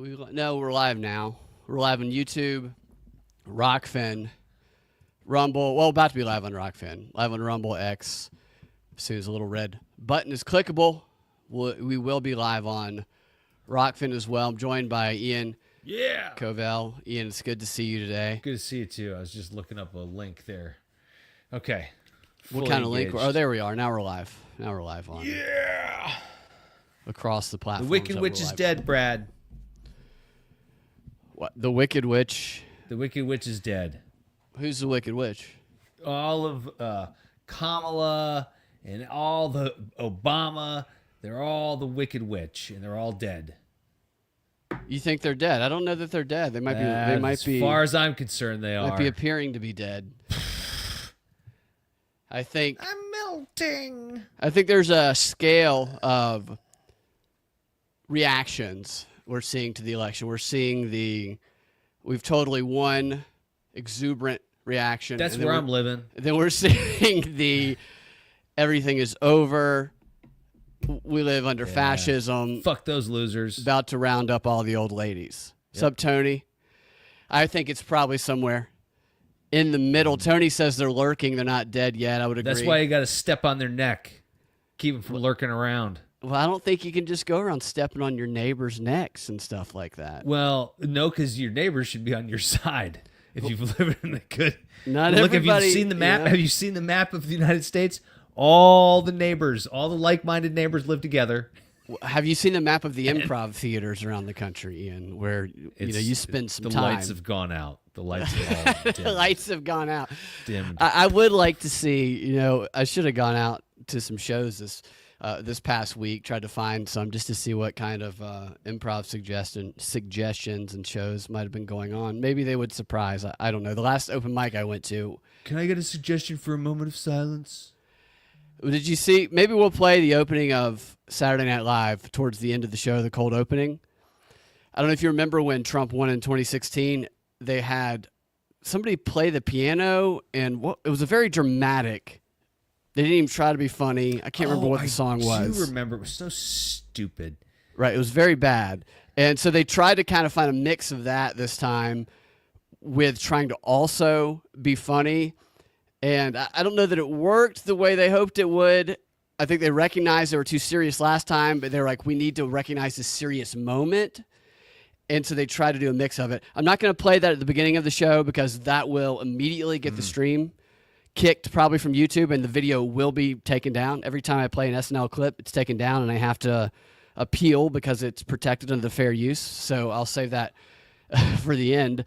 No, we're live now. We're live on YouTube, Rockfin, Rumble. Well, about to be live on Rockfin. Live on Rumble X. As soon as the little red button is clickable, we will be live on Rockfin as well. I'm joined by Ian. Yeah. Covell. Ian, it's good to see you today. Good to see you too. I was just looking up a link there. Okay. What kind of link? Oh, there we are. Now we're live. Now we're live on. Yeah. Across the platform. The Wicked Witch is dead, Brad. What? The Wicked Witch? The Wicked Witch is dead. Who's the Wicked Witch? All of Kamala and all the Obama, they're all the Wicked Witch, and they're all dead. You think they're dead? I don't know that they're dead. They might be. They might be. As far as I'm concerned, they are. Might be appearing to be dead. I think. I'm melting. I think there's a scale of reactions we're seeing to the election. We're seeing we've totally won, exuberant reaction. That's where I'm living. Then we're seeing everything is over. We live under fascism. Fuck those losers. About to round up all the old ladies. Yep. Sup, Tony? I think it's probably somewhere in the middle. Tony says they're lurking. They're not dead yet. I would agree. That's why you got to step on their neck. Keep them from lurking around. Well, I don't think you can just go around stepping on your neighbors' necks and stuff like that. Well, no, because your neighbors should be on your side if you've lived in a good. Not Look, everybody. have you seen the map? Have you seen the map of the United States? All the neighbors, all the like-minded neighbors live together. Have you seen the map of the improv theaters around the country, Ian, where you spend some time? The lights have gone out. The lights have all dimmed. The lights have gone out. Dimmed. I would like to see. I should have gone out to some shows this past week. Tried to find some just to see what kind of improv suggestions and shows might have been going on. Maybe they would surprise. I don't know. The last open mic I went to. Can I get a suggestion for a moment of silence? Did you see? Maybe we'll play the opening of Saturday Night Live towards the end of the show, the cold opening. I don't know if you remember when Trump won in 2016. They had somebody play the piano, and it was a very dramatic. They didn't even try to be funny. I can't remember what the song was. I do remember. It was so stupid. Right. It was very bad. And so they tried to kind of find a mix of that this time with trying to also be funny. And I don't know that it worked the way they hoped it would. I think they recognized they were too serious last time, but they're like, we need to recognize this serious moment. And so they tried to do a mix of it. I'm not going to play that at the beginning of the show because that will immediately get the stream kicked probably from YouTube, and the video will be taken down. Every time I play an SNL clip, it's taken down, and I have to appeal because it's protected under the fair use. So I'll save that for the end.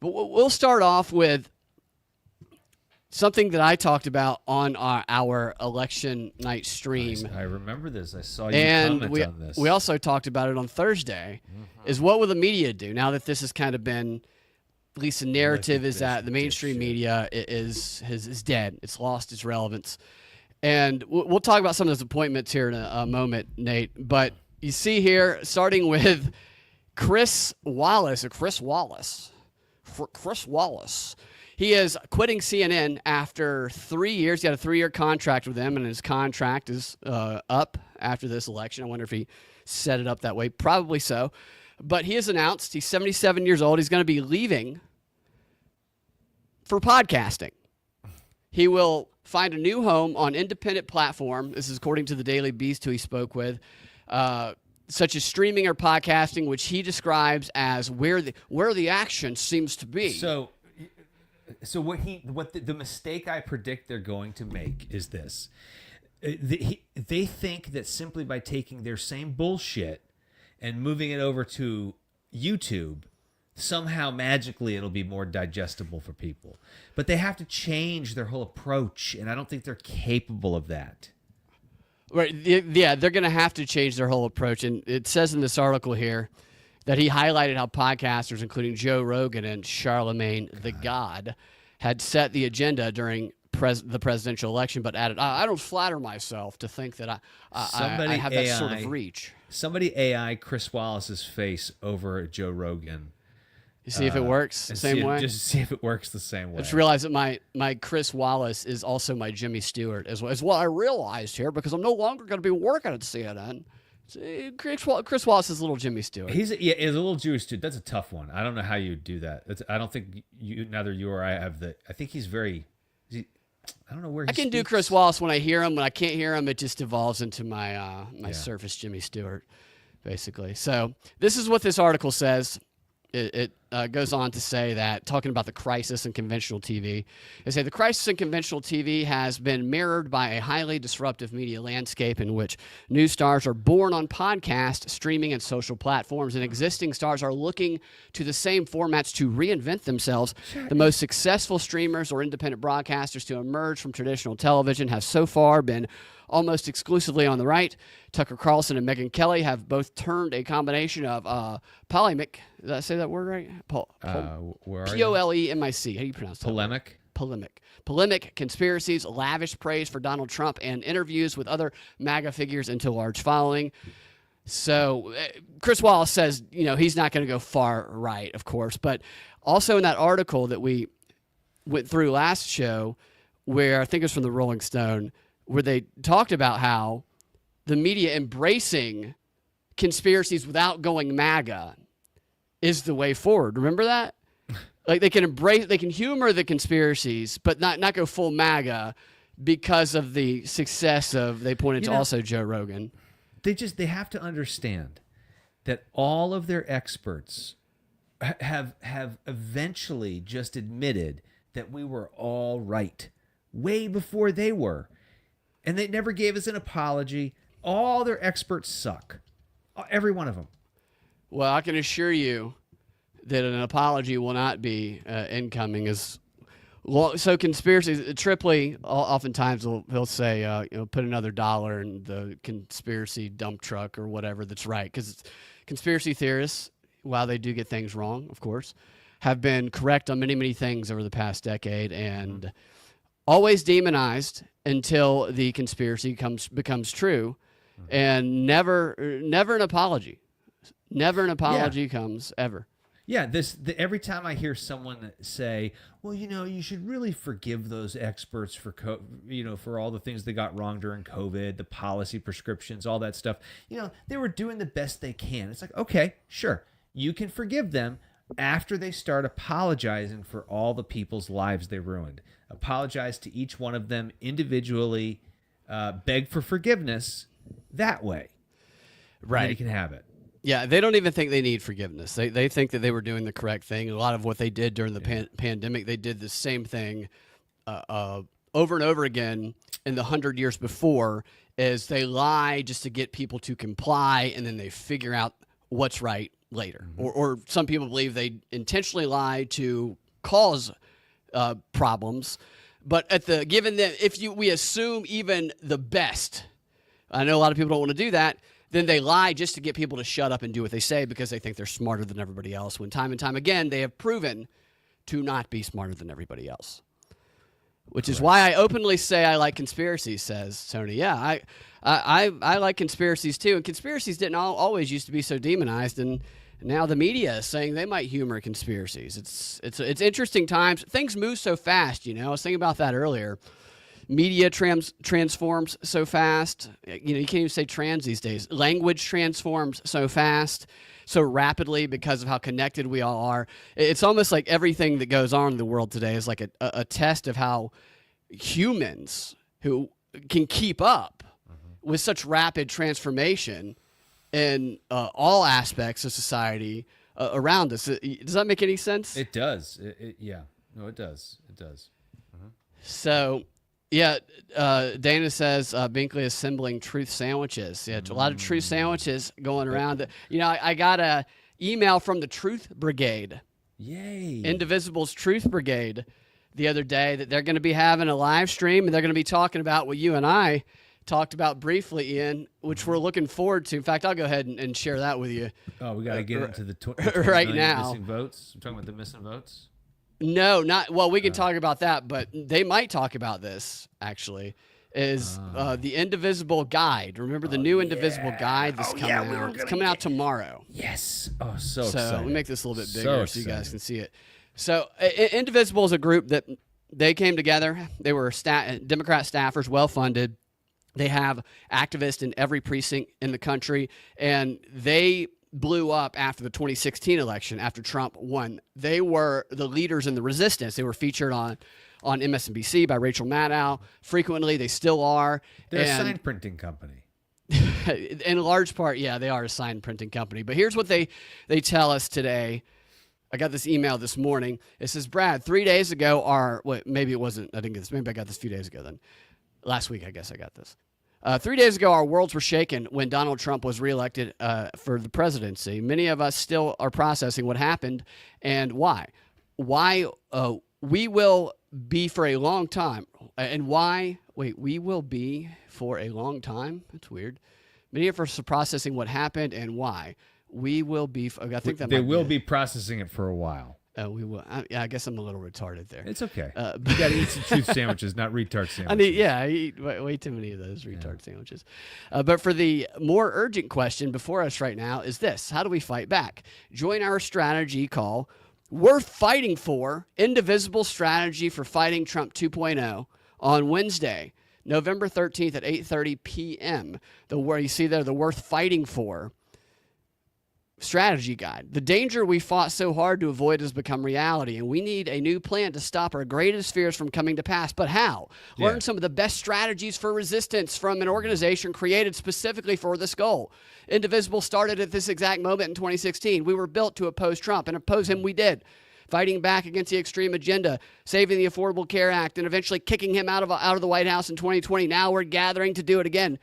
But we'll start off with something that I talked about on our election night stream. I remember this. I saw you comment on this. We also talked about it on Thursday, is what will the media do now that this has kind of been, at least the narrative is that the mainstream media is dead. It's lost its relevance. And we'll talk about some of those appointments here in a moment, Nate. But you see here, starting with Chris Wallace. He is quitting CNN after 3 years. He had a 3-year contract with them, and his contract is up after this election. I wonder if he set it up that way. Probably so. But he has announced he's 77 years old. He's going to be leaving for podcasting. He will find a new home on independent platform. This is according to the Daily Beast, who he spoke with, such as streaming or podcasting, which he describes as where the action seems to be. So what the mistake I predict they're going to make is this. They think that simply by taking their same bullshit and moving it over to YouTube, somehow magically it'll be more digestible for people. But they have to change their whole approach, and I don't think they're capable of that. Right. Yeah, they're going to have to change their whole approach. And it says in this article here that he highlighted how podcasters, including Joe Rogan and Charlemagne the God, had set the agenda during the presidential election, but added, I don't flatter myself to think that I have that sort of reach. Somebody AI Chris Wallace's face over Joe Rogan. You see if it works the same way? Just see if it works the same way. I just realized that my Chris Wallace is also my Jimmy Stewart as well. As well, I realized here, because I'm no longer going to be working at CNN. Chris Wallace is a little Jimmy Stewart. He's a little Jewish dude. That's a tough one. I don't know how you do that. I don't think neither you or I have the. I think he's very. I don't know where he I can do speaks. Chris Wallace when I hear him. When I can't hear him, it just evolves into my surface Jimmy Stewart, basically. So this is what this article says. It goes on to say that, talking about the crisis in conventional TV, they say the crisis in conventional TV has been mirrored by a highly disruptive media landscape in which new stars are born on podcast, streaming, and social platforms, and existing stars are looking to the same formats to reinvent themselves. The most successful streamers or independent broadcasters to emerge from traditional television have so far been almost exclusively on the right. Tucker Carlson and Megyn Kelly have both turned a combination of polemic. Did I say that word right? Polemic. How do you pronounce that? Polemic conspiracies, lavish praise for Donald Trump, and interviews with other MAGA figures into large following. So Chris Wallace says, he's not going to go far right, of course. But also in that article that we went through last show, where I think it was from the Rolling Stone, where they talked about how the media embracing conspiracies without going MAGA is the way forward. Remember that? Like they can humor the conspiracies, but not go full MAGA because of the success of, they pointed to also Joe Rogan. They have to understand that all of their experts have eventually just admitted that we were all right way before they were. And they never gave us an apology. All their experts suck. Every one of them. Well, I can assure you that an apology will not be incoming. So conspiracies, Tripoli oftentimes he'll say, put another $1 in the conspiracy dump truck or whatever that's right. Because conspiracy theorists, while they do get things wrong, of course, have been correct on many, many things over the past decade and always demonized until the conspiracy becomes true, and never an apology. Never an apology comes ever. Yeah, every time I hear someone say, "Well, you should really forgive those experts for for all the things they got wrong during COVID, the policy prescriptions, all that stuff. They were doing the best they can." It's like, okay, sure, you can forgive them after they start apologizing for all the people's lives they ruined. Apologize to each one of them individually, beg for forgiveness that way. Right. Then you can have it. Yeah, they don't even think they need forgiveness. They think that they were doing the correct thing. A lot of what they did during the pandemic, they did the same thing over and over again in the 100 years before, is they lie just to get people to comply, and then they figure out what's right later. Or some people believe they intentionally lie to cause problems. But if we assume even the best, I know a lot of people don't want to do that, then they lie just to get people to shut up and do what they say because they think they're smarter than everybody else, when time and time again they have proven to not be smarter than everybody else. Which is why I openly say I like conspiracies, says Tony. Yeah, I like conspiracies too. And conspiracies didn't always used to be so demonized, and now the media is saying they might humor conspiracies. It's interesting times. Things move so fast, I was thinking about that earlier. Media transforms so fast. You can't even say trans these days. Language transforms so fast, so rapidly because of how connected we all are. It's almost like everything that goes on in the world today is like a test of how humans who can keep up with such rapid transformation in all aspects of society around us. Does that make any sense? It does. Yeah. No, it does. It does. So... yeah, Dana says Binkley assembling truth sandwiches. Yeah, a lot of truth sandwiches going around. I got a email from the Truth Brigade. Yay. Indivisible's Truth Brigade the other day that they're going to be having a live stream, and they're going to be talking about what you and I talked about briefly, Ian, which we're looking forward to. In fact, I'll go ahead and share that with you. Oh, we got to get into the right now. Missing votes. I'm talking about the missing votes. No, not well. We can talk about that, but they might talk about this. Actually, is the Indivisible Guide? Remember the new Indivisible Guide that's coming out? It's coming out tomorrow. Yes. Oh, so excited. Exciting. Let me make this a little bit bigger so you guys can see it. So, Indivisible is a group that they came together. They were Democrat staffers, well funded. They have activists in every precinct in the country, and they blew up after the 2016 election, after Trump won. They were the leaders in the resistance. They were featured on MSNBC by Rachel Maddow frequently. They still are. They're a sign printing company. In large part, yeah, they are a sign printing company. But here's what they tell us today. I got this email this morning. It says, Brad, 3 days ago, maybe it wasn't, I didn't get this. Maybe I got this a few days ago then. Last week, I guess I got this. 3 days ago, our worlds were shaken when Donald Trump was reelected for the presidency. Many of us still are processing what happened and why. Why we will be for a long time. And why? Wait, we will be for a long time? That's weird. Many of us are processing what happened and why. We will be. I think that they will be processing it for a while. We will. I guess I'm a little retarded there. It's okay. You got to eat some truth sandwiches, not retard sandwiches. I eat way too many of those retard sandwiches. But for the more urgent question before us right now is this: how do we fight back? Join our strategy call. Worth fighting for, indivisible strategy for fighting Trump 2.0 on Wednesday, November 13th at 8:30 p.m. Where you see there, the worth fighting for strategy guide. The danger we fought so hard to avoid has become reality, and we need a new plan to stop our greatest fears from coming to pass. But how? Yeah. Learn some of the best strategies for resistance from an organization created specifically for this goal. Indivisible started at this exact moment in 2016. We were built to oppose Trump, and oppose him we did. Fighting back against the extreme agenda, saving the Affordable Care Act, and eventually kicking him out of the White House in 2020. Now we're gathering to do it again.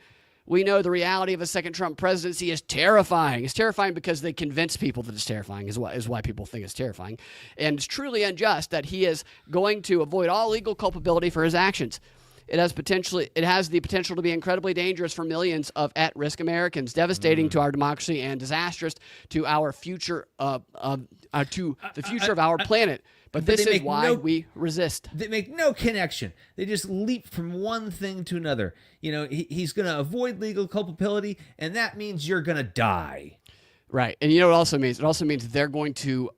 We know the reality of a second Trump presidency is terrifying. It's terrifying because they convince people that it's terrifying, is why people think it's terrifying. And it's truly unjust that he is going to avoid all legal culpability for his actions. It has the potential to be incredibly dangerous for millions of at-risk Americans, devastating to our democracy and disastrous to our future to the future of our planet. But this is why we resist. They make no connection. They just leap from one thing to another. You know, he's going to avoid legal culpability, and that means you're going to die. Right. And you know what it also means? It also means they're going to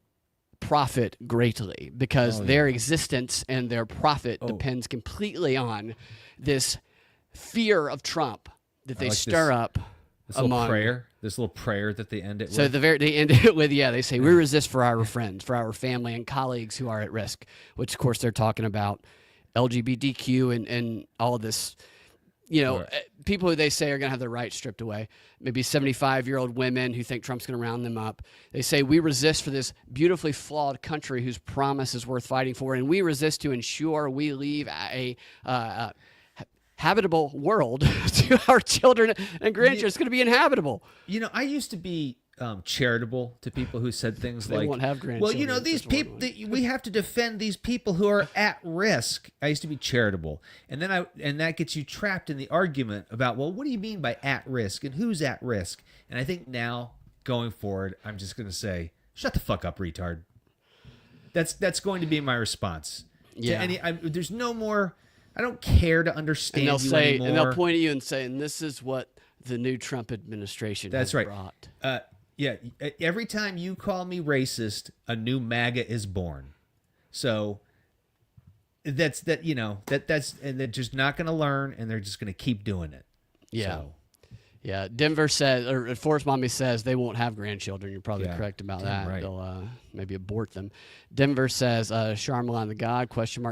profit greatly because their existence and their profit depends completely on this fear of Trump that they stir up. This little prayer that they end it with. So they end it with, they say, we resist for our friends, for our family and colleagues who are at risk, which, of course, they're talking about LGBTQ and all of this, people who they say are going to have their rights stripped away, maybe 75-year-old women who think Trump's going to round them up. They say, we resist for this beautifully flawed country whose promise is worth fighting for, and we resist to ensure we leave a habitable world to our children and grandchildren. It's going to be inhabitable. You know, I used to be charitable to people who said things they like, won't have grandchildren. well, these people, we have to defend these people who are at risk. I used to be charitable. And that gets you trapped in the argument about, well, what do you mean by at risk and who's at risk? And I think now, going forward, I'm just going to say, shut the fuck up, retard. That's going to be my response. Yeah. There's no more... I don't care to understand anymore. And they'll point at you and say, and this is what the new Trump administration has brought. Every time you call me racist, a new MAGA is born. So and they're just not going to learn, and they're just going to keep doing it. Yeah. So. Yeah, Denver says, or Forrest Mommy says they won't have grandchildren. You're probably correct about that. Right. They'll maybe abort them. Denver says, Sharmalan the God, ?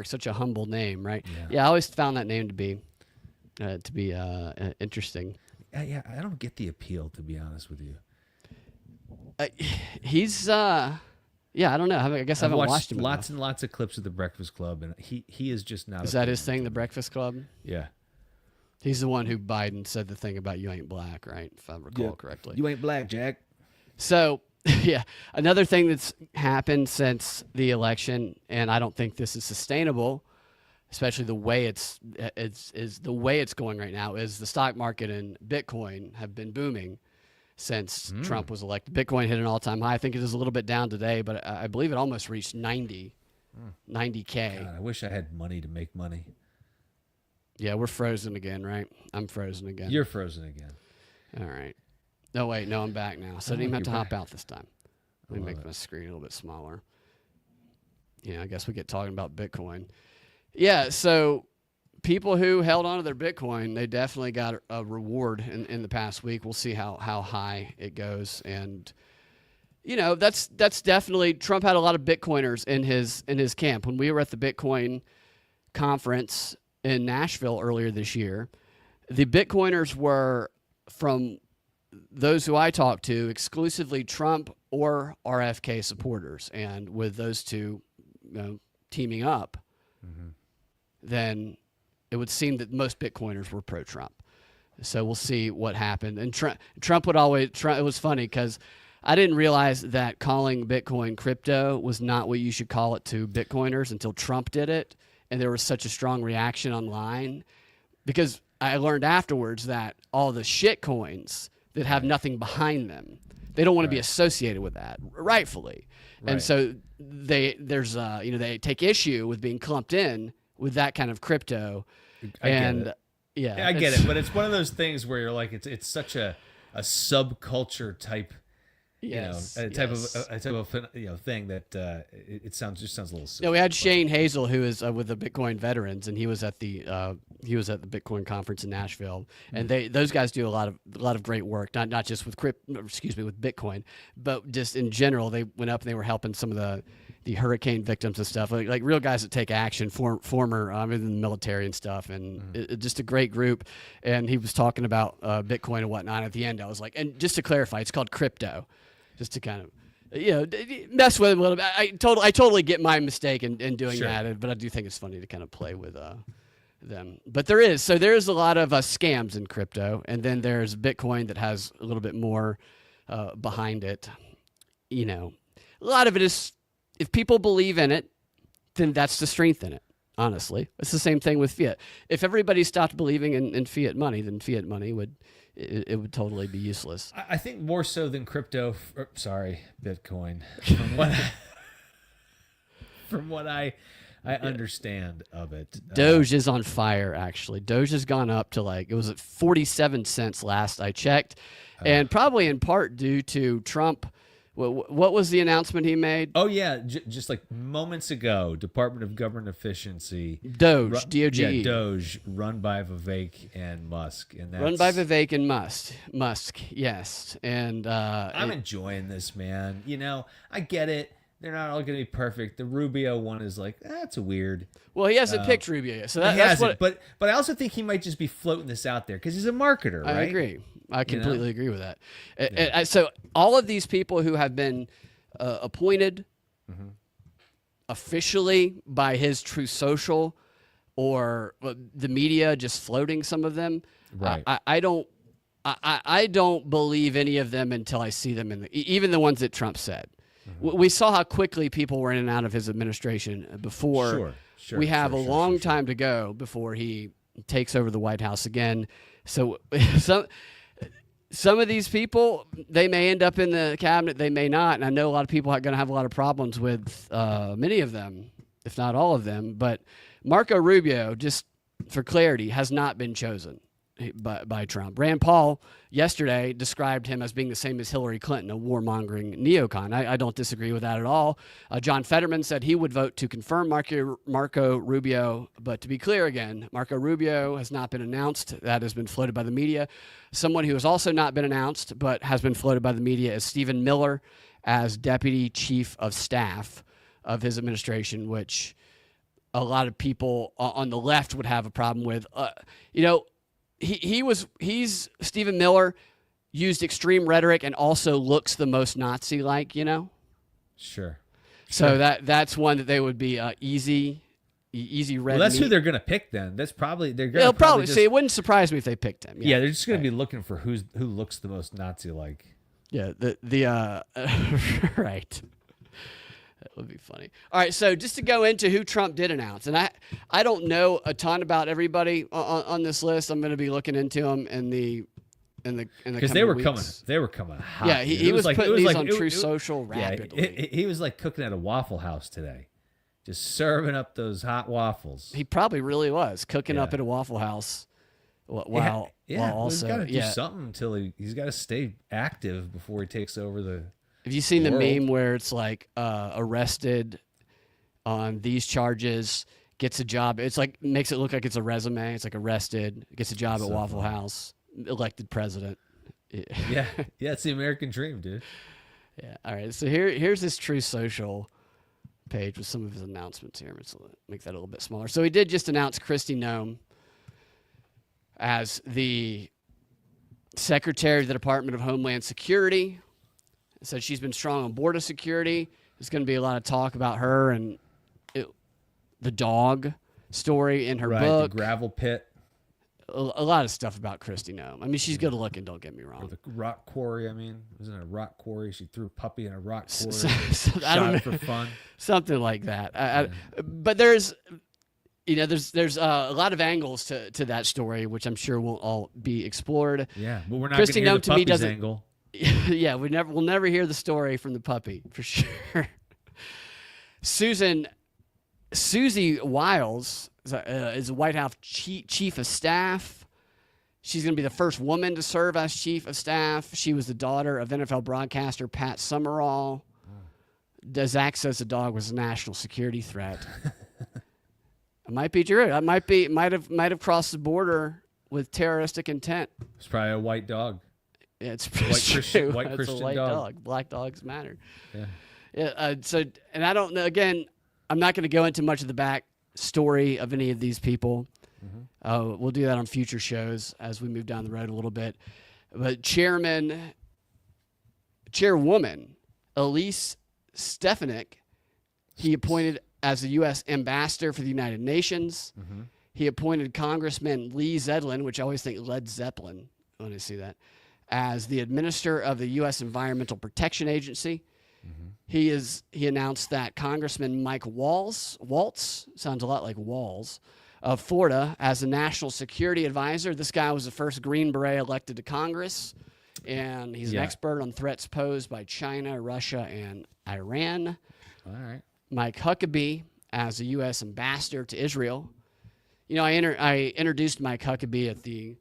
Such a humble name, right? Yeah, I always found that name to be interesting. Yeah, I don't get the appeal, to be honest with you. He's, I don't know. I guess I haven't watched him lots and lots of clips of The Breakfast Club, and he is just not. Is that his thing, The Breakfast Club? Yeah. He's the one who Biden said the thing about you ain't black, right? If I recall correctly. You ain't black, Jack. So, another thing that's happened since the election, and I don't think this is sustainable, especially the way it's going right now, is the stock market and Bitcoin have been booming since Trump was elected. Bitcoin hit an all-time high. I think it is a little bit down today, but I believe it almost reached 90K. God, I wish I had money to make money. Yeah, we're frozen again, right? I'm frozen again. You're frozen again. All right. No, wait. No, I'm back now. So I didn't even have to hop out this time. Let me make my screen a little bit smaller. Yeah, I guess we get talking about Bitcoin. Yeah, so people who held on to their Bitcoin, they definitely got a reward in the past week. We'll see how high it goes. And, that's definitely, Trump had a lot of Bitcoiners in his camp. When we were at the Bitcoin conference in Nashville earlier this year, the Bitcoiners were, from those who I talked to, exclusively Trump or RFK supporters. And with those two teaming up, then it would seem that most Bitcoiners were pro-Trump. So we'll see what happened. And Trump would always, it was funny because I didn't realize that calling Bitcoin crypto was not what you should call it to Bitcoiners until Trump did it. And there was such a strong reaction online because I learned afterwards that all the shit coins that have nothing behind them, they don't want to be associated with that, rightfully. Right. And so they take issue with being clumped in with that kind of crypto. I get it, but it's one of those things where you're like, it's such a subculture type, type of thing that it sounds a little silly. No, we had Shane Hazel, who is with the Bitcoin veterans, and he was at the Bitcoin conference in Nashville, and those guys do a lot of great work, not just with with Bitcoin, but just in general. They went up and they were helping some of the hurricane victims and stuff, like real guys that take action, former in the military and stuff, and just a great group. And he was talking about Bitcoin and whatnot. At the end, I was like, and just to clarify, it's called crypto, just to kind of mess with it a little bit. I totally get my mistake in doing that, but I do think it's funny to kind of play with them. But there's a lot of scams in crypto, and then there's Bitcoin that has a little bit more behind it. A lot of it is, if people believe in it, then that's the strength in it. Honestly, it's the same thing with fiat. If everybody stopped believing in fiat money, then fiat money would totally be useless. I think more so than crypto. Bitcoin. From what I understand of it, Doge is on fire. Actually, Doge has gone up to it was at 47 cents last I checked, and probably in part due to Trump. What was the announcement he made? Oh, yeah. Just like moments ago, Department of Government Efficiency. Doge, D-O-G-E. Yeah, Doge, run by Vivek and Musk. Run by Vivek and Musk, yes. And I'm enjoying this, man. I get it. They're not all going to be perfect. The Rubio one is like, that's weird. Well, he hasn't picked Rubio yet. So he hasn't, but I also think he might just be floating this out there because he's a marketer, right? I agree. I completely agree with that. So all of these people who have been appointed officially by his Truth Social or the media just floating some of them, right? I don't believe any of them until I see them even the ones that Trump said. We saw how quickly people were in and out of his administration before. We have a long time to go before he takes over the White House again. So some of these people, they may end up in the cabinet, they may not. And I know a lot of people are going to have a lot of problems with many of them, if not all of them. But Marco Rubio, just for clarity, has not been chosen by Trump. Rand Paul yesterday described him as being the same as Hillary Clinton, a warmongering neocon. I don't disagree with that at all. John Fetterman said he would vote to confirm Marco Rubio, but to be clear again, Marco Rubio has not been announced. That has been floated by the media. Someone who has also not been announced but has been floated by the media is Stephen Miller as Deputy Chief of Staff of his administration, which a lot of people on the left would have a problem with. He's Stephen Miller used extreme rhetoric and also looks the most Nazi-like, Sure. So that's one that they would be easy red. Well, that's meat. who they're going to pick then. That's probably they'll probably see. It wouldn't surprise me if they picked him. Yeah, they're just going to be looking for who looks the most Nazi-like. Yeah, right. That would be funny. All right, so just to go into who Trump did announce, and I don't know a ton about everybody on this list. I'm going to be looking into them in the because they were coming hot. Yeah, he was putting these on Truth Social rapidly. Yeah, he was like cooking at a Waffle House today, just serving up those hot waffles. He probably really was cooking up at a Waffle House. While also he's got to do something until he's got to stay active before he takes over the. Have you seen the meme where it's like arrested on these charges gets a job. It's like makes it look like it's a resume. It's like arrested, gets a job at Waffle House, elected president. Yeah, it's the American dream, dude. Yeah. All right. So here's his True Social page with some of his announcements here. Let's make that a little bit smaller. So he did just announce Kristi Noem as the Secretary of the Department of Homeland Security. Said she's been strong on border security. There's going to be a lot of talk about her and the dog story in her book. The gravel pit. A lot of stuff about Kristi Noem. I mean, she's good looking, don't get me wrong. Or the rock quarry, I mean. It was in a rock quarry. She threw a puppy in a rock quarry. I don't know. For fun. Something like that. But there's a lot of angles to that story, which I'm sure will all be explored. Yeah, but we're not going to hear the puppy's angle. Yeah, we'll never hear the story from the puppy for sure. Susie Wiles is a White House chief of staff. She's going to be the first woman to serve as chief of staff. She was the daughter of NFL broadcaster Pat Summerall. Zach says the dog was a national security threat. It might be true. It might have crossed the border with terroristic intent. It's probably a white dog. Yeah, it's white it's Christian a white dog. Black dogs matter. Yeah. Yeah. And I don't know. Again, I'm not going to go into much of the back story of any of these people. Mm-hmm. We'll do that on future shows as we move down the road a little bit. But Chairwoman Elise Stefanik, he appointed as the U.S. ambassador for the United Nations. Mm-hmm. He appointed Congressman Lee Zeppelin, which I always think Led Zeppelin when I see that, as the administrator of the U.S. Environmental Protection Agency. Mm-hmm. He announced that Congressman Mike Waltz, sounds a lot like Walls, of Florida, as the National Security Advisor. This guy was the first Green Beret elected to Congress, and he's an expert on threats posed by China, Russia, and Iran. All right. Mike Huckabee as the U.S. ambassador to Israel. You know, I introduced Mike Huckabee at the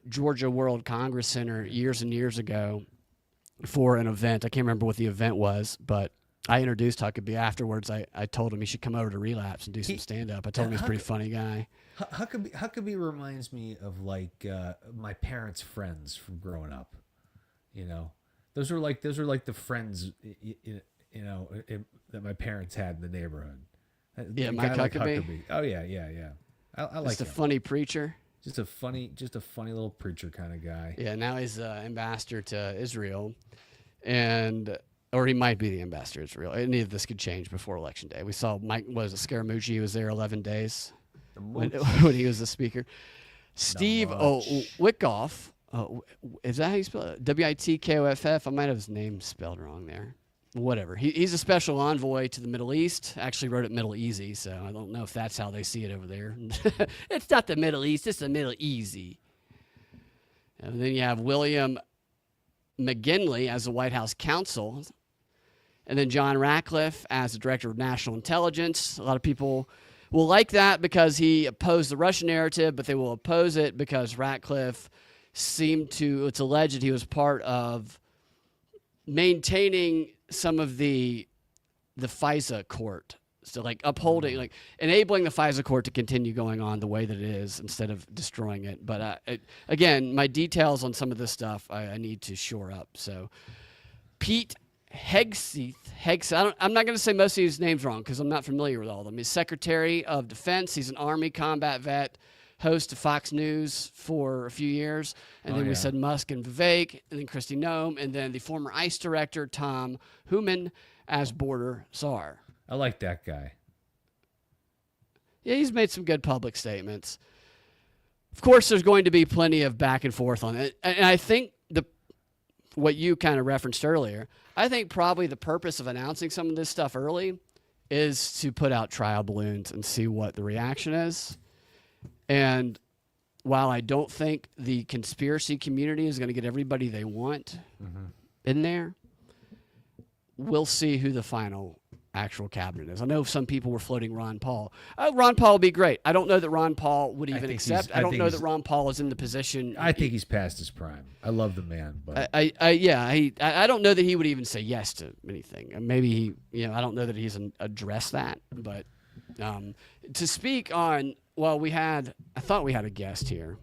Georgia World Congress Center years and years ago for an event. I can't remember what the event was, but I introduced Huckabee afterwards. I told him he should come over to Relapse and do some stand-up. I told him he's a pretty funny guy. Huckabee reminds me of like my parents' friends from growing up. You know, those are like the friends that my parents had in the neighborhood. Yeah, Mike Huckabee. Oh yeah. I like just a funny preacher. Just a funny little preacher kind of guy. Yeah, now he's ambassador to Israel, or he might be the ambassador to Israel. Any of this could change before Election Day. We saw Mike Scaramucci. He was there 11 days when he was the speaker. Steve Witkoff. Is that how you spell it? Witkoff. I might have his name spelled wrong there. Whatever. He's a special envoy to the Middle East. Actually wrote it Middle Easy, so I don't know if that's how they see it over there. It's not the Middle East, it's the Middle Easy. And then you have William McGinley as the White House counsel. And then John Ratcliffe as the Director of National Intelligence. A lot of people will like that because he opposed the Russian narrative, but they will oppose it because Ratcliffe it's alleged that he was part of maintaining some of the FISA court. So like upholding, enabling the FISA court to continue going on the way that it is instead of destroying it. But again, my details on some of this stuff, I need to shore up. So Pete Hegseth, I'm not going to say most of these names wrong because I'm not familiar with all of them. He's Secretary of Defense. He's an Army combat vet, host of Fox News for a few years. And then we said Musk and Vivek, and then Kristi Noem, and then the former ICE director, Tom Hooman, as border czar. I like that guy. Yeah, he's made some good public statements. Of course, there's going to be plenty of back and forth on it. And I think what you kind of referenced earlier, I think probably the purpose of announcing some of this stuff early is to put out trial balloons and see what the reaction is. And while I don't think the conspiracy community is going to get everybody they want in there, we'll see who the final actual cabinet is. I know some people were floating Ron Paul. Ron Paul would be great. I don't know that Ron Paul would even accept. I don't know that Ron Paul is in the position. I think he's past his prime. I love the man, but I don't know that he would even say yes to anything. Maybe I don't know that he's addressed that, but To speak on, well, I thought we had a guest here.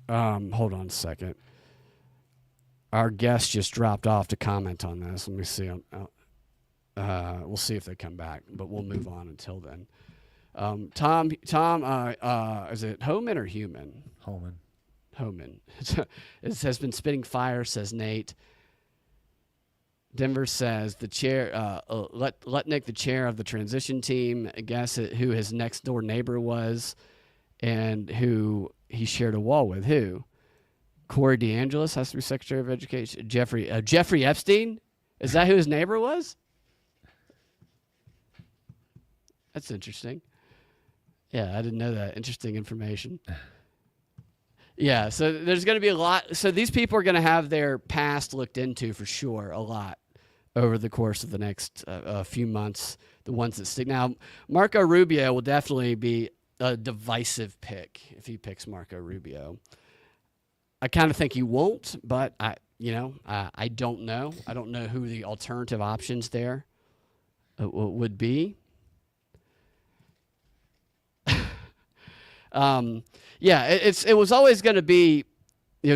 Hold on a second. Our guest just dropped off to comment on this. Let me see. We'll see if they come back, but we'll move on until then. Tom, is it Homan or Human? Homan. It has been spitting fire, says Nate. Denver says the chair, let Nick, the chair of the transition team, guess who his next door neighbor was and who he shared a wall with. Who? Corey DeAngelis has to be Secretary of Education. Jeffrey Epstein? Is that who his neighbor was? That's interesting. Yeah, I didn't know that. Interesting information. Yeah, so there's going to be a lot. So these people are going to have their past looked into for sure, a lot, over the course of the next few months, the ones that stick. Now, Marco Rubio will definitely be a divisive pick if he picks Marco Rubio. I kind of think he won't, but I don't know. I don't know who the alternative options there would be. It was always going to be,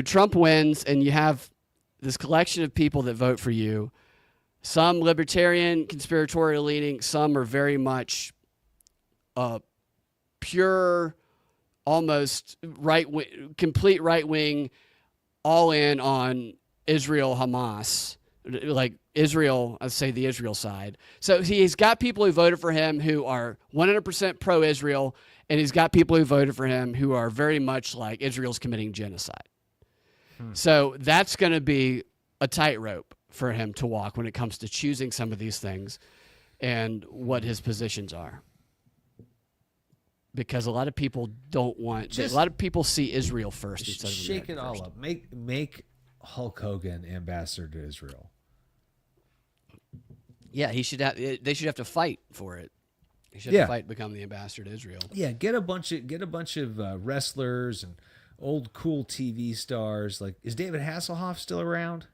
Trump wins and you have this collection of people that vote for you. Some libertarian, conspiratorial leaning, some are very much pure, almost complete right wing, all in on Israel, Hamas, like Israel, I'd say the Israel side. So he's got people who voted for him who are 100% pro-Israel, and he's got people who voted for him who are very much like Israel's committing genocide. So that's going to be a tightrope for him to walk when it comes to choosing some of these things and what his positions are. Because a lot of people don't want... a lot of people see Israel first instead of shake America it all first. up. Make Hulk Hogan ambassador to Israel. Yeah, they should have to fight for it. He should have to fight to become the ambassador to Israel. Yeah, get a bunch of wrestlers and old cool TV stars. Like, is David Hasselhoff still around?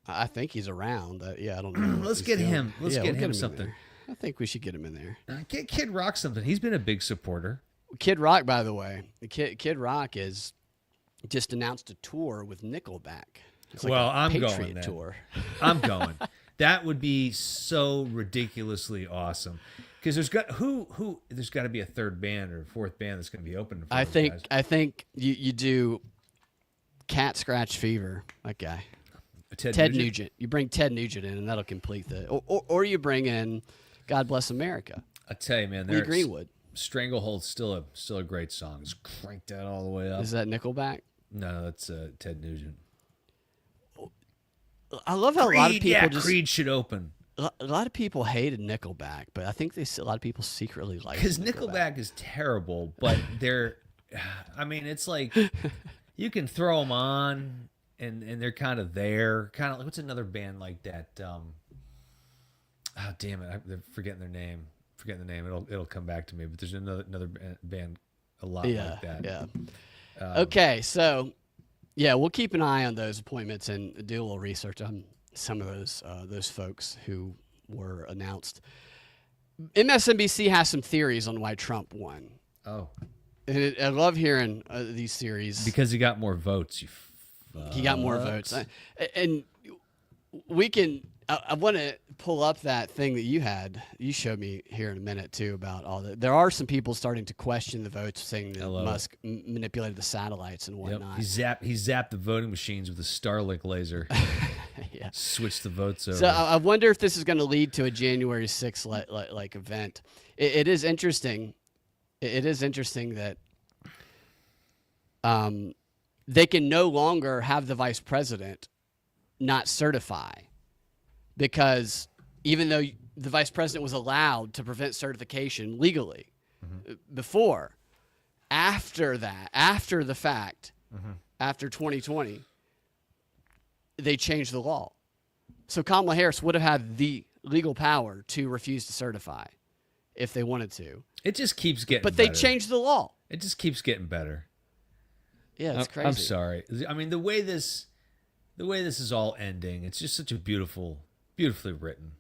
I think he's around. I don't know. Let's get him. Let's get him something. I think we should get him in there. Get Kid Rock something. He's been a big supporter. Kid Rock, by the way, Kid Rock is just announced a tour with Nickelback. It's like I'm Patriot going then. tour. I'm going. That would be so ridiculously awesome. Because there's got to be a third band or a fourth band that's going to be open. I think you do Cat Scratch Fever. That guy, Ted Nugent. You bring Ted Nugent in, and that'll complete the. Or you bring in God Bless America. I tell you, man, Lee Greenwood. Stranglehold's still a great song. Just crank that all the way up. Is that Nickelback? No, that's Ted Nugent. I love how Creed, a lot of people Creed should open. A lot of people hated Nickelback, but I think a lot of people secretly like because Nickelback is terrible, but they're. I mean, it's like you can throw them on, and they're kind of there. Kind of like, what's another band like that? Oh, damn it! I'm forgetting their name. It'll come back to me. But there's another band a lot like that. Yeah. Okay, so we'll keep an eye on those appointments and do a little research on some of those folks who were announced. MSNBC has some theories on why Trump won. Oh, and I love hearing these theories because he got more votes. He got more votes, and we can. I want to pull up that thing that you showed me here in a minute too about all that. There are some people starting to question the votes, saying that Musk manipulated the satellites and whatnot. Yep. He zapped the voting machines with a Starlink laser. Yeah, switch the votes over. So I wonder if this is going to lead to a January 6th like event. It is interesting. It is interesting that they can no longer have the vice president not certify. Because even though the vice president was allowed to prevent certification legally before, after the fact, after 2020, they changed the law. So Kamala Harris would have had the legal power to refuse to certify if they wanted to. It just keeps getting better. But they changed the law. It just keeps getting better. Yeah, it's crazy. I'm sorry. I mean, the way this is all ending, it's just such a beautifully written.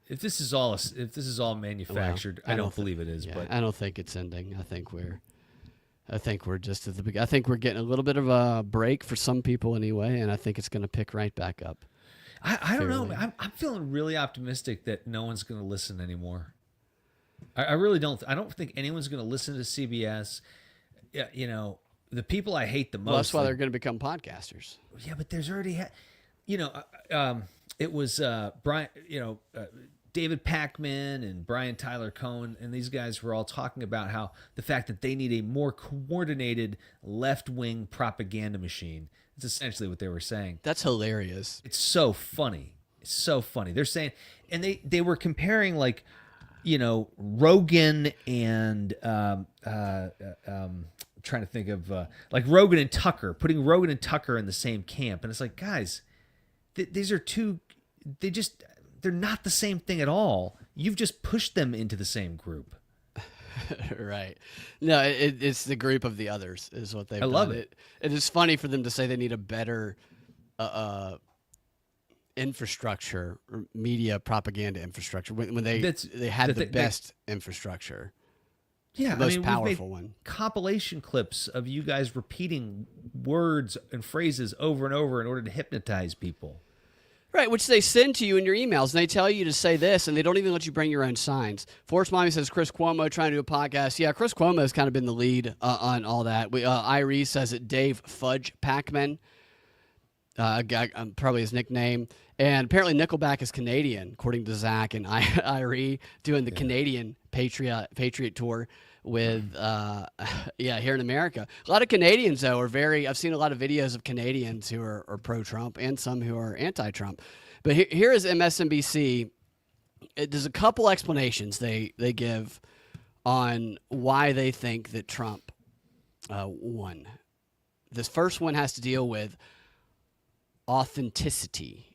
if this is all manufactured, I don't believe it is. Yeah, but I don't think it's ending. I think we're just at the beginning. I think we're getting a little bit of a break for some people anyway, and I think it's going to pick right back up. I don't know. I'm feeling really optimistic that no one's going to listen anymore. I really don't. I don't think anyone's going to listen to CBS. Yeah, you know, the people I hate the most. Well, that's why they're going to become podcasters. Yeah, but there's already, it was Brian, David Pacman and Brian Tyler Cohen, and these guys were all talking about how the fact that they need a more coordinated left-wing propaganda machine. It's essentially what they were saying. That's hilarious. It's so funny. It's so funny. They're saying, and they were comparing like, Rogan and trying to think of like Rogan and Tucker, putting Rogan and Tucker in the same camp, and it's like, guys, these are two. They're not the same thing at all. You've just pushed them into the same group. Right. No, it's the group of the others is what they've done. I love it. It is funny for them to say they need a better infrastructure, or media propaganda infrastructure, when they had the best infrastructure. Yeah, the most powerful we've made one. Compilation clips of you guys repeating words and phrases over and over in order to hypnotize people. Right, which they send to you in your emails, and they tell you to say this, and they don't even let you bring your own signs. Force Mommy says Chris Cuomo trying to do a podcast. Yeah, Chris Cuomo has kind of been the lead on all that. Irie says it. Dave Fudge Pacman, probably his nickname. And apparently Nickelback is Canadian, according to Zach and Irie, doing the Canadian Patriot tour with, here in America. A lot of Canadians, though, I've seen a lot of videos of Canadians who are pro-Trump and some who are anti-Trump. But here is MSNBC. There's a couple explanations they give on why they think that Trump won. This first one has to deal with authenticity.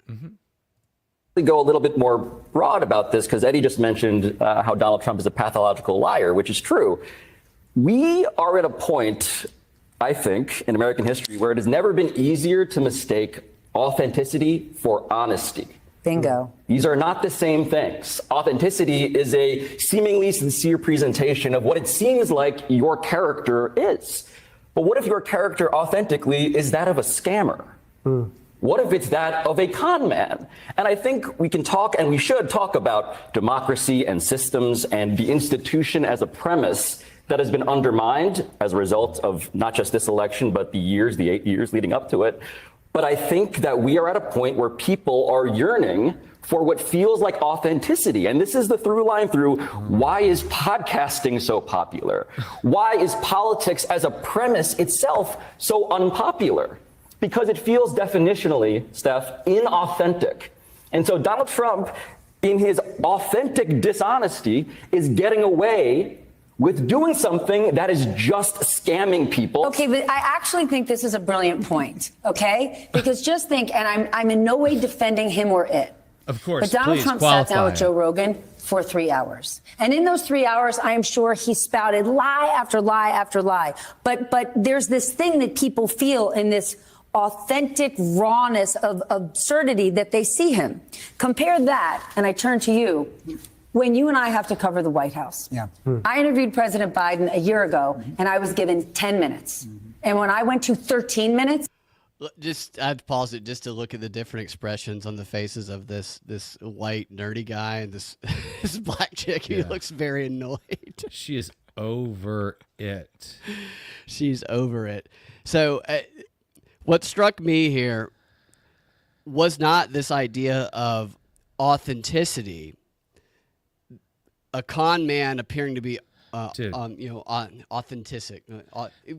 Mm-hmm. Go a little bit more broad about this because Eddie just mentioned how Donald Trump is a pathological liar, which is true. We are at a point, I think, in American history where it has never been easier to mistake authenticity for honesty. Bingo. These are not the same things. Authenticity is a seemingly sincere presentation of what it seems like your character is. But what if your character authentically is that of a scammer? What if it's that of a con man? And I think we can talk, and we should talk, about democracy and systems and the institution as a premise that has been undermined as a result of not just this election, but the 8 years leading up to it. But I think that we are at a point where people are yearning for what feels like authenticity. And this is the through line through why is podcasting so popular? Why is politics as a premise itself so unpopular? Because it feels definitionally, Steph, inauthentic. And so Donald Trump, in his authentic dishonesty, is getting away with doing something that is just scamming people. Okay, but I actually think this is a brilliant point, okay? Because just think, and I'm in no way defending him or it. Of course, but Donald please Trump sat down with qualify. Joe Rogan for 3 hours. And in those 3 hours, I am sure he spouted lie after lie after lie. But there's this thing that people feel in this authentic rawness of absurdity that they see him. Compare that, and I turn to you, when you and I have to cover the White House. Yeah. I interviewed President Biden a year ago, and I was given 10 minutes. And when I went to 13 minutes, I have to pause it just to look at the different expressions on the faces of this white nerdy guy and this black chick who looks very annoyed. She is over it. She's over it. So what struck me here was not this idea of authenticity, a con man appearing to be authentic,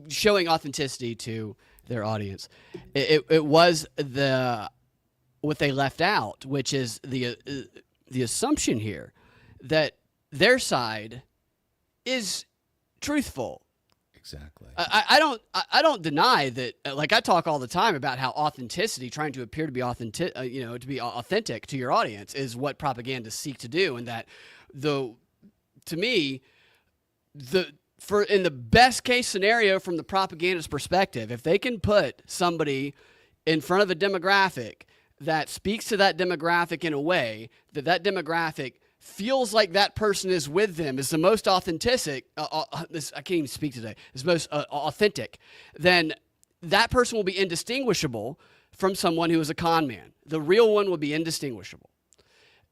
showing authenticity to their audience. It was what they left out, which is the assumption here that their side is truthful. Exactly. I don't deny that. Like, I talk all the time about how authenticity, trying to appear to be authentic, to be authentic to your audience, is what propagandists seek to do, and that to me, in the best case scenario from the propagandist perspective, if they can put somebody in front of a demographic that speaks to that demographic in a way that that demographic feels like that person is with them, is the most authentic, I can't even speak today, is most authentic, then that person will be indistinguishable from someone who is a con man. The real one will be indistinguishable.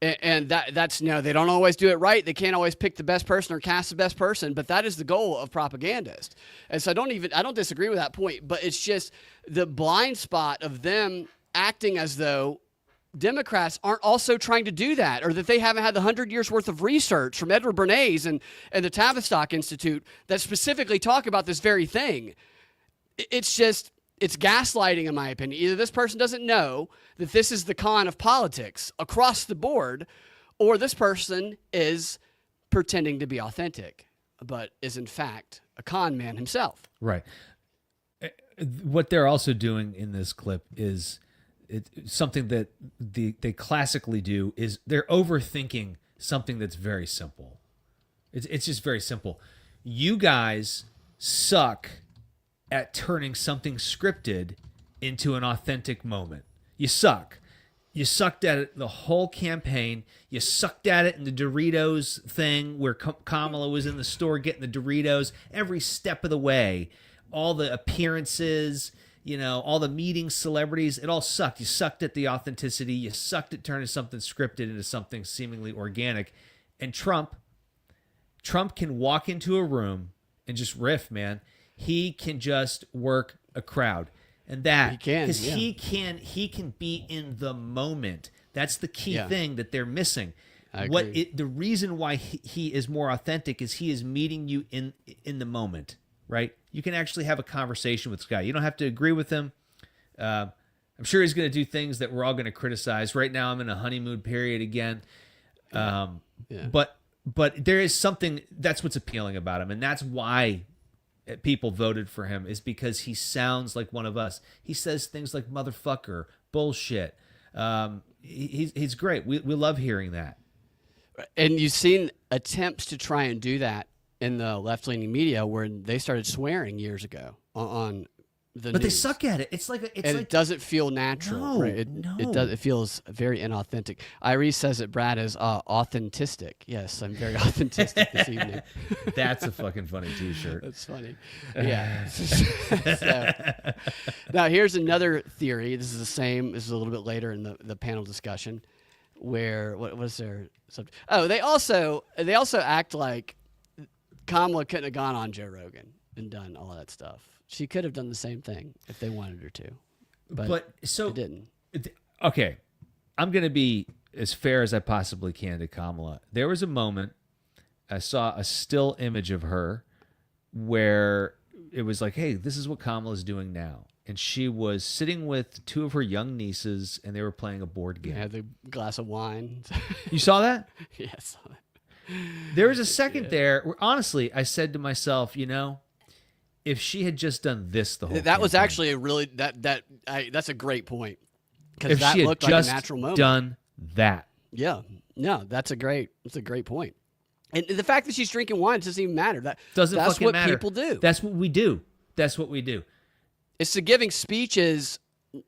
And that's, they don't always do it right. They can't always pick the best person or cast the best person, but that is the goal of propagandists. And so I don't disagree with that point, but it's just the blind spot of them acting as though Democrats aren't also trying to do that, or that they haven't had the 100 years worth of research from Edward Bernays and the Tavistock Institute that specifically talk about this very thing. It's gaslighting, in my opinion. Either this person doesn't know that this is the con of politics across the board, or this person is pretending to be authentic, but is in fact a con man himself. Right. What they're also doing in this clip is something that they classically do is they're overthinking something that's very simple. It's just very simple. You guys suck at turning something scripted into an authentic moment. You suck. You sucked at it the whole campaign. You sucked at it in the Doritos thing where Kamala was in the store getting the Doritos every step of the way. All the appearances, all the meetings, celebrities, it all sucked. You sucked at the authenticity. You sucked at turning something scripted into something seemingly organic. And Trump can walk into a room and just riff, man. He can just work a crowd. And that, because he can be in the moment. That's the key thing that they're missing. The reason why he is more authentic is he is meeting you in the moment, right? You can actually have a conversation with this guy. You don't have to agree with him. I'm sure he's going to do things that we're all going to criticize. Right now, I'm in a honeymoon period again. But there is something, that's what's appealing about him. And that's why people voted for him, is because he sounds like one of us. He says things like motherfucker, bullshit. He's great. We love hearing that. And you've seen attempts to try and do that in the left-leaning media, where they started swearing years ago on the But news. they suck at it. It doesn't feel natural, right? It feels very inauthentic. Iris says that Brad is authentistic. Yes, I'm very authentic this evening. That's a fucking funny T-shirt. That's funny. Yeah. So, now here's another theory. This is the same. This is a little bit later in the panel discussion, where what was their subject? Oh, they also act like Kamala couldn't have gone on Joe Rogan and done all that stuff. She could have done the same thing if they wanted her to, but so it didn't. Okay, I'm going to be as fair as I possibly can to Kamala. There was a moment I saw a still image of her where it was like, hey, this is what Kamala's doing now. And she was sitting with two of her young nieces, and they were playing a board game. They had the glass of wine. You saw that? Yeah, I saw that. There was a second there where, honestly, I said to myself, if she had just done this the whole that was campaign, actually a really that's a great point, because if that she had looked like just a natural moment. done that. Yeah, no, that's a great point. And the fact that she's drinking wine doesn't even matter. That's fucking what matter. people do. That's what we do. That's what we do. It's the giving speeches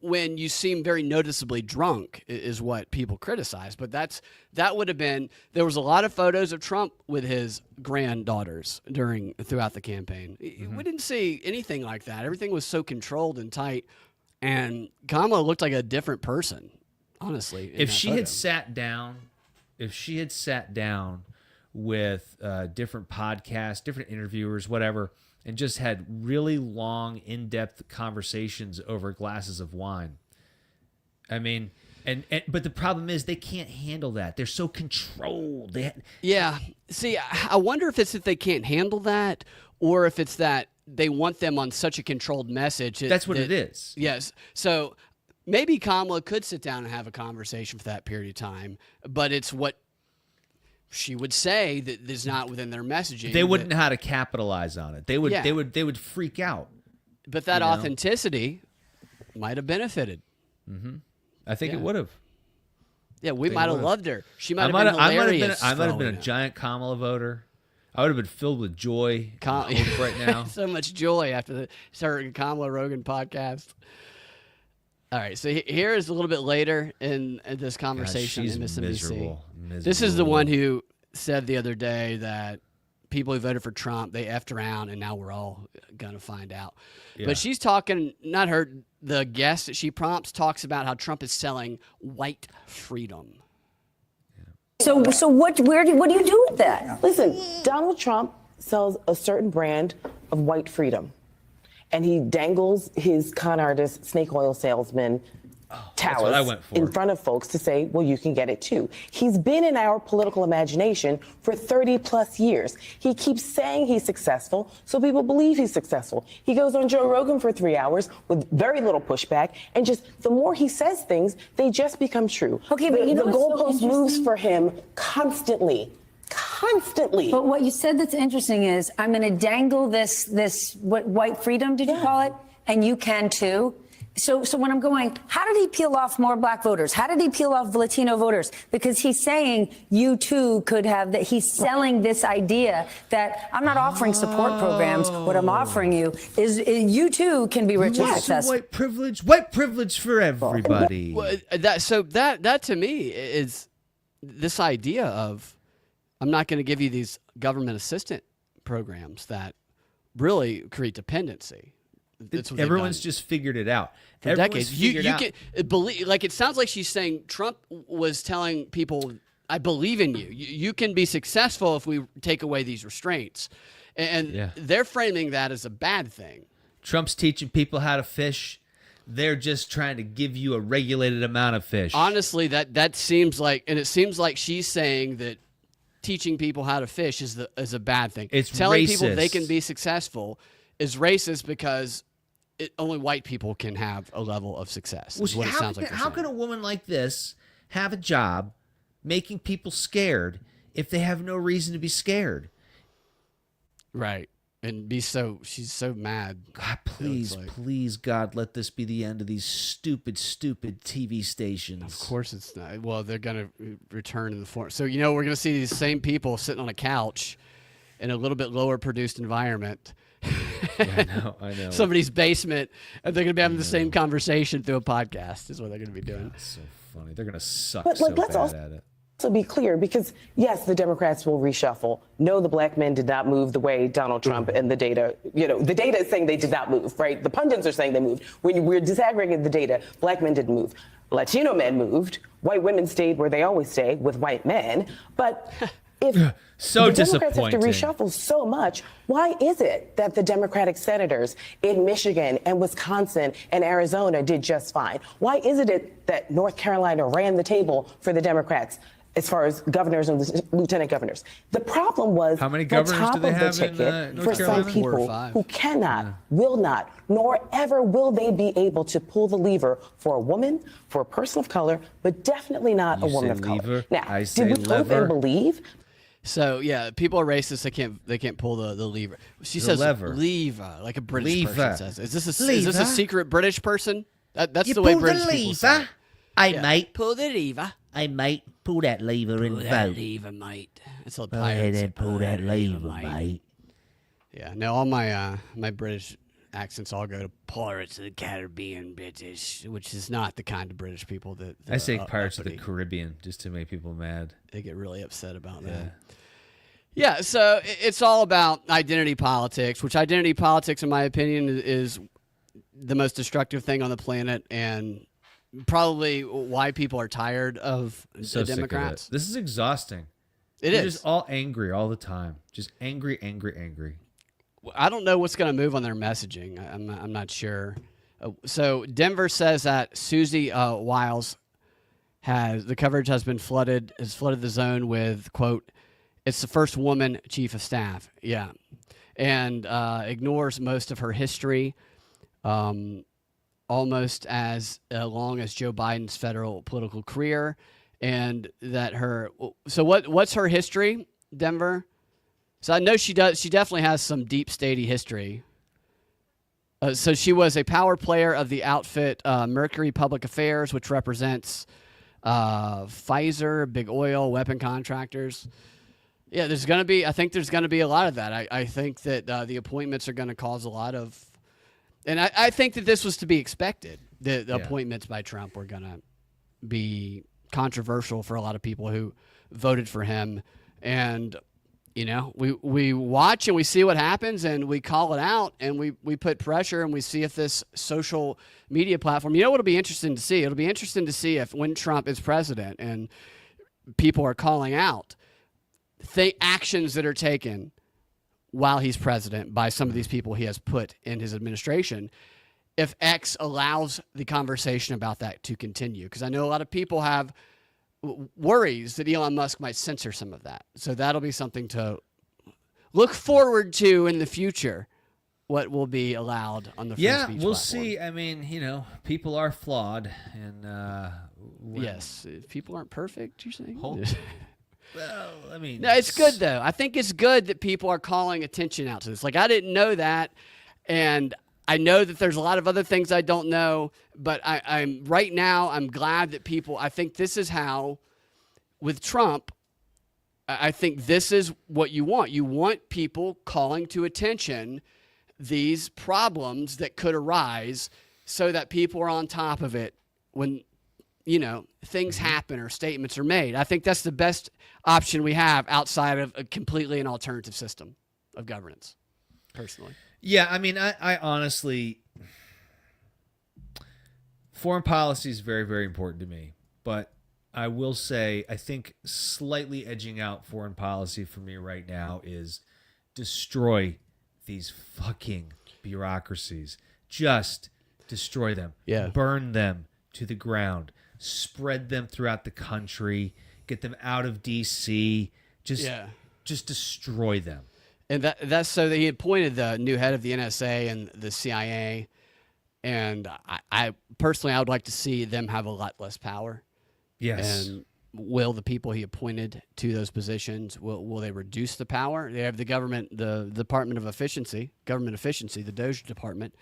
when you seem very noticeably drunk is what people criticize. But that would have been, there was a lot of photos of Trump with his granddaughters throughout the campaign. Mm-hmm. We didn't see anything like that. Everything was so controlled and tight, and Kamala looked like a different person, honestly. If she had sat down with different podcasts, different interviewers, whatever, and just had really long, in-depth conversations over glasses of wine. I mean, but the problem is they can't handle that. They're so controlled. Yeah. See, I wonder if it's that they can't handle that, or if it's that they want them on such a controlled message. That's what it is. Yes. So maybe Kamala could sit down and have a conversation for that period of time, but it's what she would say that is not within their messaging. They wouldn't know how to capitalize on it. They would freak out. But that authenticity might have benefited. Mm-hmm. I think it would have. Yeah, we might have loved her. She might have been hilarious. I might have been a giant Kamala voter. I would have been filled with joy right now. So much joy after starting Kamala Rogan podcast. All right, so here is a little bit later in this conversation she's in MSNBC. miserable. This is the one who said the other day that people who voted for Trump, they effed around, and now we're all going to find out. Yeah. But she's talking, not her, the guest that she prompts talks about how Trump is selling white freedom. So what do you do with that? Listen, Donald Trump sells a certain brand of white freedom, and he dangles his con artist, snake oil salesman, that's what I Towers went for. in front of folks to say, well, you can get it too. He's been in our political imagination for 30 plus years. He keeps saying he's successful, so people believe he's successful. He goes on Joe Rogan for 3 hours with very little pushback, and just the more he says things, they just become true. Okay, but you know the what's so goalpost moves interesting? for him constantly. But what you said that's interesting is I'm going to dangle this what, white freedom, did you call it? And you can too. So when I'm going, how did he peel off more black voters? How did he peel off Latino voters? Because he's saying you too could have that. He's selling this idea that I'm not offering support programs. What I'm offering you is you too can be rich and successful. White privilege for everybody. Well, that to me is this idea of I'm not going to give you these government assistant programs that really create dependency. That's what they've Everyone's done just figured it out. for Everyone's decades. You figured out- can believe, like, it sounds like she's saying Trump was telling people, I believe in you. You can be successful if we take away these restraints. And Yeah. they're framing that as a bad thing. Trump's teaching people how to fish. They're just trying to give you a regulated amount of fish. Honestly, that seems like, and it seems like she's saying that teaching people how to fish is a bad thing. It's telling people they racist. can be successful is racist because only white people can have a level of success. Is what it sounds like. How can a woman like this have a job making people scared if they have no reason to be scared? Right. And she's so mad. God, please, please, God, let this be the end of these stupid TV stations. Of course it's not. Well, they're going to return in the form. So, we're going to see these same people sitting on a couch in a little bit lower produced environment. I know. Somebody's basement, and they're going to be having the same conversation through a podcast is what they're going to be doing. That's so funny. They're going to suck But, so let's bad also at it. be clear, because yes, the Democrats will reshuffle. No, the black men did not move the way Donald Trump and the data, the data is saying they did not move, right? The pundits are saying they moved. When we're disaggregating the data, black men didn't move. Latino men moved. White women stayed where they always stay, with white men. But if So the Democrats have to disappointing. reshuffle so much, why is it that the Democratic senators in Michigan and Wisconsin and Arizona did just fine? Why is it that North Carolina ran the table for the Democrats as far as governors and lieutenant governors? The problem was How many the governors top do they of the have in, ticket North for Carolina? some 4 or people 5. who cannot, will not, nor ever will they be able to pull the lever for a woman, for a person of color, but definitely not You a woman say of color. lever, Now, I say did we hope lever. and believe? So yeah, people are racist. They can't pull the lever. She says lever. lever, like a British Lever. person says. Is this a Lever. secret British person? That's You the way pull British the people say. lever. Hey, Yeah. mate. Pull the lever. Hey, mate. Pull that lever and Pull that vote. lever, mate. It's a Go pirate. ahead say, and pull that lever, mate. Yeah. No, all my my British accents all go to Pirates of the Caribbean British, which is not the kind of British people that I say are Pirates of the uppity. Caribbean just to make people mad. They get really upset about that. Yeah, so it's all about identity politics, which identity politics, in my opinion, is the most destructive thing on the planet, and probably why people are tired of So the sick of Democrats. it. This is exhausting. It They're is. just all angry all the time. Just angry. I don't know what's going to move on their messaging. I'm not sure. So Denver says that Susie Wiles the coverage has flooded the zone with, quote, "It's the first woman chief of staff." Yeah. And ignores most of her history, almost as long as Joe Biden's federal political career. And that what's her history, Denver? So I know she definitely has some deep statey history. So she was a power player of the outfit Mercury Public Affairs, which represents Pfizer, big oil, weapon contractors. Yeah, I think there's going to be a lot of that. I think that the appointments are going to cause a lot of And I think that this was to be expected. The Yeah. appointments by Trump were going to be controversial for a lot of people who voted for him. And, you know, we watch and we see what happens and we call it out and we put pressure and we see if this social media platform, you know, what'll be interesting to see? It'll be interesting to see if when Trump is president and people are calling out actions that are taken while he's president by some of these people he has put in his administration, if X allows the conversation about that to continue. Because I know a lot of people have worries that Elon Musk might censor some of that. So that'll be something to look forward to in the future, what will be allowed on the free Yeah, speech we'll platform. see. I mean, you know, people are flawed. And Yes, people aren't perfect, you're saying? Hope- well, I mean, No, it's good though. I think it's good that people are calling attention out to this. Like, I didn't know that, and I know that there's a lot of other things I don't know. But I'm right now. I'm glad that people. I think this is how, with Trump, I think this is what you want. You want people calling to attention these problems that could arise, so that people are on top of it when, you know, things happen or statements are made. I think that's the best option we have outside of a completely an alternative system of governance, personally. Yeah, I mean, I honestly, foreign policy is very, very important to me. But I will say, I think slightly edging out foreign policy for me right now is destroy these fucking bureaucracies. Just destroy them. Yeah. Burn them to the ground. Spread them throughout the country. Get them out of D.C. Just destroy them. And that's so that he appointed the new head of the NSA and the CIA. And I personally, I would like to see them have a lot less power. Yes. And will the people he appointed to those positions, will they reduce the power? They have the government, the Department of Government Efficiency, the DOJ department.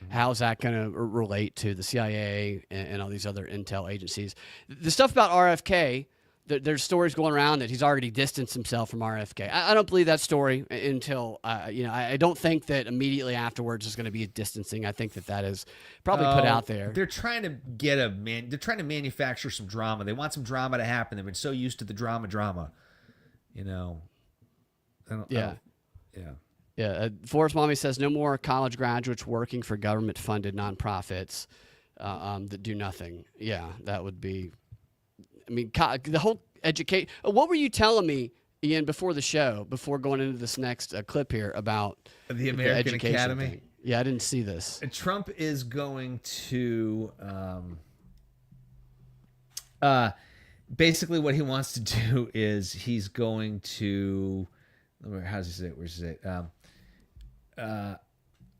How's that going to relate to the CIA and all these other intel agencies? The stuff about RFK, there's stories going around that he's already distanced himself from RFK. I don't believe that story until, I don't think that immediately afterwards is going to be a distancing. I think that is probably put out there. They're trying to get they're trying to manufacture some drama. They want some drama to happen. They've been so used to the drama, you know. Yeah. Yeah. Yeah, Forrest Mommy says no more college graduates working for government-funded nonprofits that do nothing. Yeah, that would be. I mean, the whole educate. What were you telling me, Ian, before the show, before going into this next clip here about The American education Academy? thing? Yeah, I didn't see this. Trump is going to basically what he wants to do is he's going to how does he say it? Where's he say it?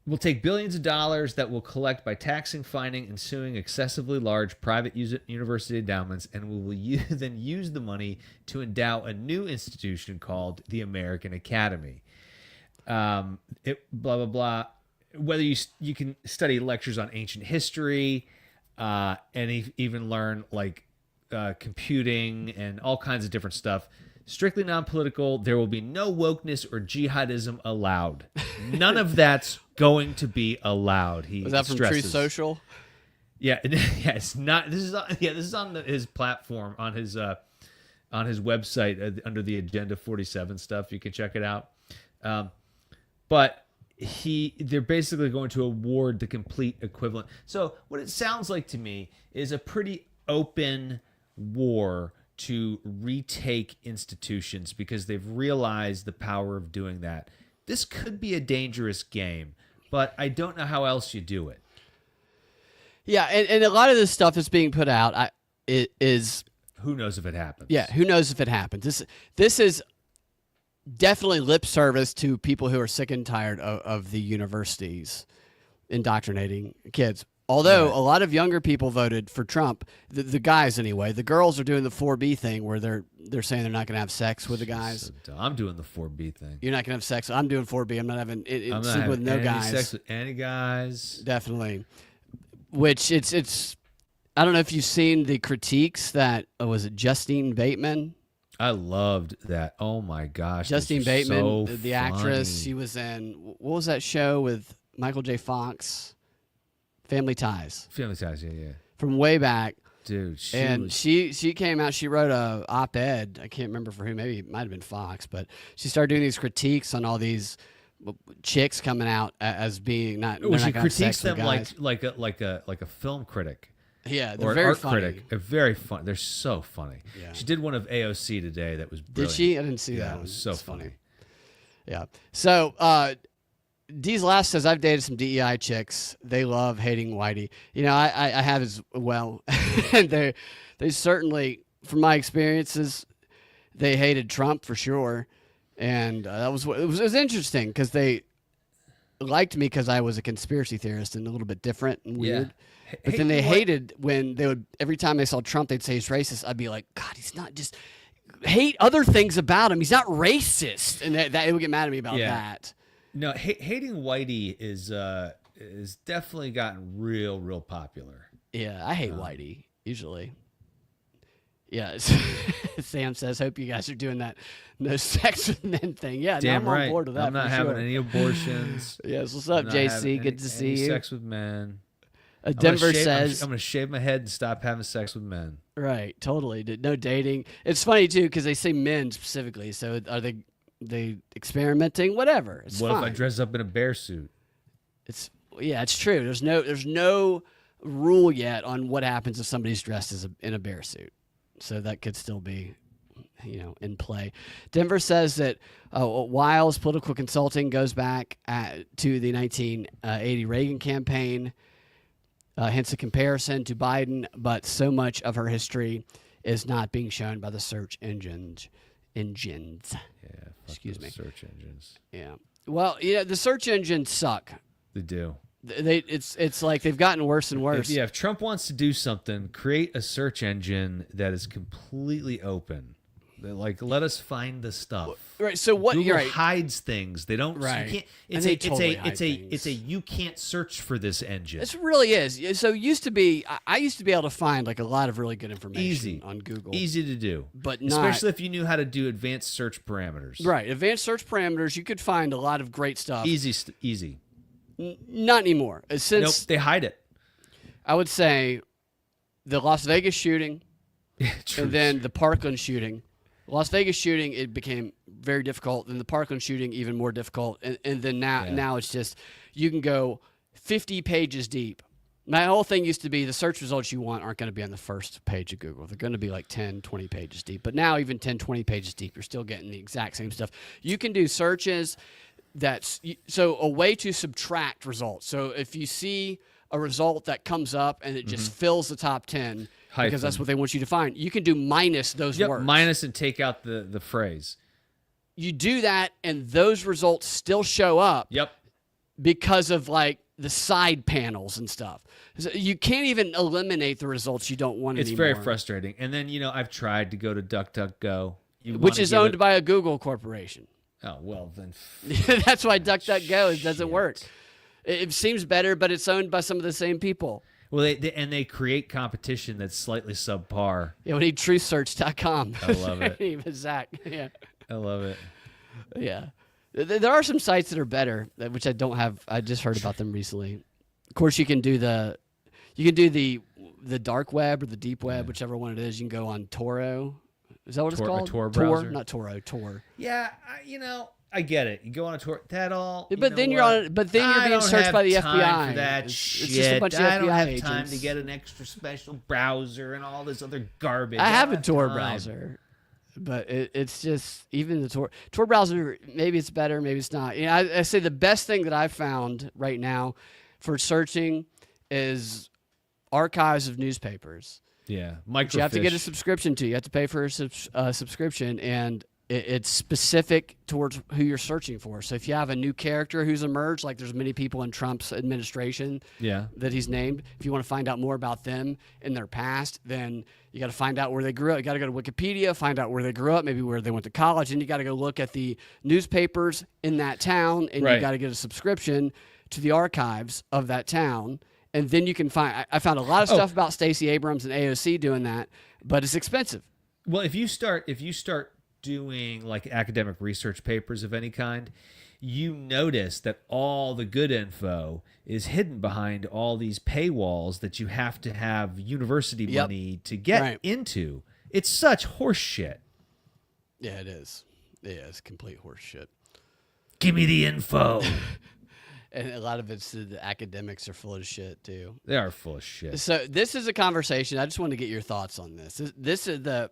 We'll take billions of dollars that we'll collect by taxing, fining, and suing excessively large private university endowments, and we will then use the money to endow a new institution called the American Academy. Blah, blah, blah. Whether you can study lectures on ancient history and even learn like computing and all kinds of different stuff. Strictly non-political. There will be no wokeness or jihadism allowed. None of that's going to be allowed. He Was that from stresses. Truth Social? Yeah, yeah. It's not. This is on his platform on his website under the Agenda 47 stuff. You can check it out. But they're basically going to award the complete equivalent. So what it sounds like to me is a pretty open war to retake institutions because they've realized the power of doing that. This could be a dangerous game, but I don't know how else you do it. Yeah, and a lot of this stuff that's being put out is Who knows if it happens? Yeah, who knows if it happens. This is definitely lip service to people who are sick and tired of the universities indoctrinating kids. Although a lot of younger people voted for Trump, the guys anyway. The girls are doing the 4B thing where they're saying they're not going to have sex with the guys. So I'm doing the 4B thing. You're not going to have sex. I'm doing 4B. I'm not having I'm not sleep with having no any guys. sex with any guys. Definitely. Which it's. I don't know if you've seen the critiques that was it Justine Bateman. I loved that. Oh my gosh, Justine those were Bateman, so the actress. funny. She was in what was that show with Michael J. Fox? Family Ties, Family Ties, yeah. from way back. Dude, she came out. She wrote a op-ed. I can't remember for who. Maybe it might have been Fox, but she started doing these critiques on all these chicks coming out as being not. Well, she not gonna have critiques sex with them guys. like a film critic. Yeah, they're Or an very art funny. critic. They're very fun. They're so funny. Yeah. She did one of AOC today that was Did brilliant. she? I didn't see Yeah, that. it was so It's funny. Yeah. So Dee's Last says, I've dated some DEI chicks. They love hating Whitey. You know, I have as well. And they certainly, from my experiences, they hated Trump for sure. And that was it was interesting because they liked me because I was a conspiracy theorist and a little bit different and weird. But then they hated when they would, every time they saw Trump, they'd say he's racist. I'd be like, God, he's not just, hate other things about him. He's not racist. And that it would get mad at me about that. No, hating Whitey is definitely gotten real popular. Yeah, I hate Whitey, usually. Yeah, Sam says, hope you guys are doing that no sex with men thing. Yeah, Damn no, I'm right. on board with that. I'm not for having sure. any abortions. Yes, what's up, I'm not JC? having Good to see any you. Sex with men. Denver says, I'm going to shave my head and stop having sex with men. right, totally. No dating. It's funny, too, because they say men specifically. So are they experimenting? Whatever. It's What fine. if I dress up in a bear suit? Yeah, it's true. There's no rule yet on what happens if somebody's dressed in a bear suit. So that could still be, in play. Denver says that Wiles political consulting goes back to the 1980 Reagan campaign, hence a comparison to Biden, but so much of her history is not being shown by the search engines. Yeah, Excuse me. Search engines. Yeah. Well, the search engines suck. They do. It's like they've gotten worse and worse. If Trump wants to do something, create a search engine that is completely open. Like, let us find the stuff. Right. So what? Google You're right. hides things. They don't. Right. You can't, And it's they a. totally hide It's a. things. It's a. You can't search for this engine. This really is. So used to be. I used to be able to find like a lot of really good information Easy on Google. Easy to do, But not- especially if you knew how to do advanced search parameters. Right. Advanced search parameters. You could find a lot of great stuff. Easy. Not anymore. Since Nope. They hide it. I would say the Las Vegas shooting True. and then the Parkland shooting. Las Vegas shooting, it became very difficult. Then the Parkland shooting, even more difficult. And then now it's just, you can go 50 pages deep. My whole thing used to be the search results you want aren't going to be on the first page of Google. They're going to be like 10, 20 pages deep. But now even 10, 20 pages deep, you're still getting the exact same stuff. You can do searches so a way to subtract results. So if you see a result that comes up and it just fills the top 10, because that's what they want you to find, you can do minus those words. Minus and take out the phrase. You do that, and those results still show up. Yep. Because of like the side panels and stuff. So you can't even eliminate the results you don't want It's anymore. very frustrating. And then I've tried to go to DuckDuckGo, Which is owned by a Google corporation. Oh well, then. That's why DuckDuckGo doesn't work. It seems better, but it's owned by some of the same people. Well, they create competition that's slightly subpar. Yeah, we need truthsearch.com. I love it. Even Zach. Yeah. I love it. Yeah. There are some sites that are better, which I don't have. I just heard about them recently. Of course, you can do the dark web or the deep web, whichever one it is. You can go on Toro. Is that what it's called? Tor browser? Not Toro. Tor. Yeah, I get it. You go on a tour. That all. But then you're being searched by the FBI. Time for that it's shit. just a bunch of I don't FBI have agents. time to get an extra special browser and all this other garbage. I have a don't Tor time. browser, but it's just even the Tor browser. Maybe it's better, maybe it's not. I say the best thing that I've found right now for searching is archives of newspapers. Yeah, Which you have to get a subscription to. You have to pay for a subscription, and it's specific towards who you're searching for. So if you have a new character who's emerged, like there's many people in Trump's administration that he's named, if you want to find out more about them in their past, then you got to find out where they grew up. You got to go to Wikipedia, find out where they grew up, maybe where they went to college, and you got to go look at the newspapers in that town, and you got to get a subscription to the archives of that town. And then you can find, I found a lot of stuff about Stacey Abrams and AOC doing that, but it's expensive. Well, if you start doing like academic research papers of any kind, you notice that all the good info is hidden behind all these paywalls that you have to have university money to get into. It's such horse shit. Yeah, it is. Yeah, it's complete horse shit. Give me the info. And a lot of it's the academics are full of shit too. They are full of shit. So this is a conversation. I just want to get your thoughts on this. This is the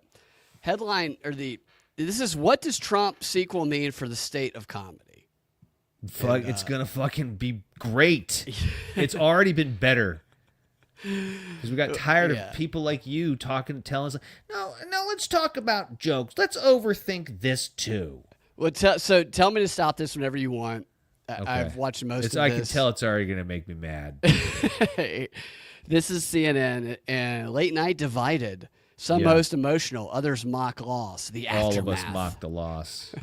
headline, or this is, what does Trump sequel mean for the state of comedy? Fuck, it's gonna fucking be great. It's already been better. Because we got tired of people like you telling us, no, let's talk about jokes. Let's overthink this too. Well, so tell me to stop this whenever you want. Okay. I've watched most of this. I can tell it's already going to make me mad. This is CNN, and late night divided. Some most emotional, others mock loss. The aftermath. All of us mock the loss.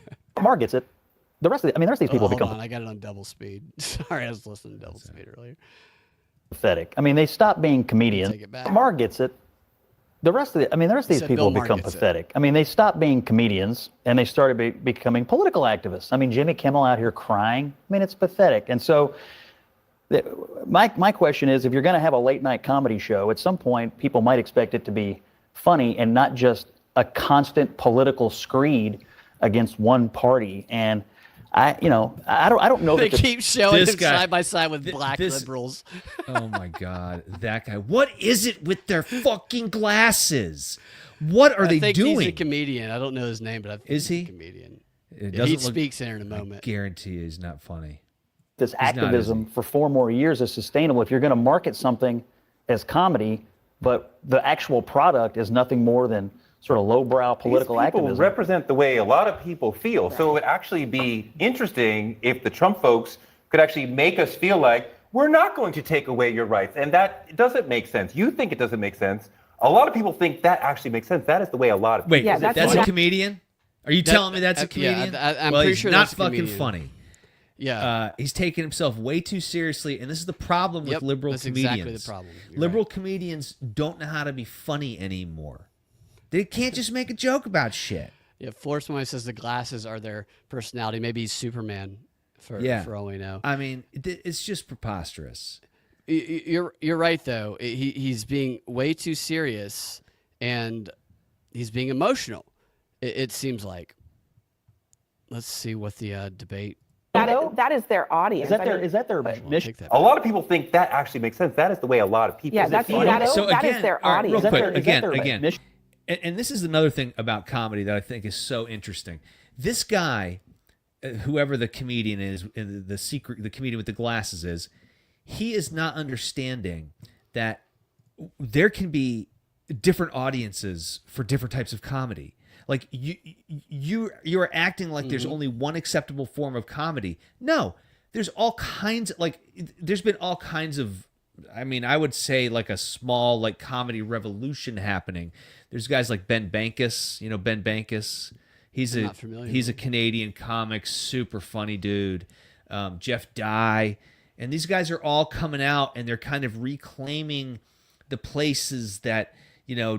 Mark gets it. The rest of these people hold become on, I got it on double speed. Sorry, I was listening to double speed earlier. pathetic. I mean, they stop being comedians. Take it back. Mark gets it. The rest of these people become pathetic. I mean, they stopped being comedians and they started becoming political activists. I mean, Jimmy Kimmel out here crying. I mean, it's pathetic. And so my question is, if you're going to have a late night comedy show, at some point, people might expect it to be funny and not just a constant political screed against one party. And I don't know. They keep showing this him guy, side by side with black liberals. Oh my God, that guy! What is it with their fucking glasses? What are they doing? He's a comedian. I don't know his name, but I think he's a comedian. He speaks in a moment. I guarantee he's not funny. This activism for 4 more years is sustainable if you're going to market something as comedy, but the actual product is nothing more than sort of lowbrow political These people activism. represent the way a lot of people feel. So it would actually be interesting if the Trump folks could actually make us feel like we're not going to take away your rights. And that doesn't make sense. You think it doesn't make sense. A lot of people think that actually makes sense. That is the way a lot of people Wait, that's a comedian? Are you telling me that's a comedian? Yeah, I'm pretty sure not that's a fucking comedian. funny. Yeah. He's taking himself way too seriously, and this is the problem with liberal that's comedians. Exactly the problem. You're Liberal right. comedians don't know how to be funny anymore. They can't just make a joke about shit. Yeah, Florsman says the glasses are their personality. Maybe he's Superman for all we know. I mean, it's just preposterous. You're right though. He's being way too serious, and he's being emotional. It seems like. Let's see what the debate. That is their audience. Is that their mission? A lot of people think that actually makes sense. That is the way a lot of people Yeah, that is their all right, audience. real quick, Is that their again. mission? And this is another thing about comedy that I think is so interesting. This guy, whoever the comedian is, the comedian with the glasses is, he is not understanding that there can be different audiences for different types of comedy. Like you are acting like there's only one acceptable form of comedy. No, there's all kinds. There's been all kinds of. I mean, I would say like a small comedy revolution happening. There's guys like Ben Bankus. You know Ben Bankus. He's a Canadian comic, super funny dude. Jeff Dye, and these guys are all coming out and they're kind of reclaiming the places that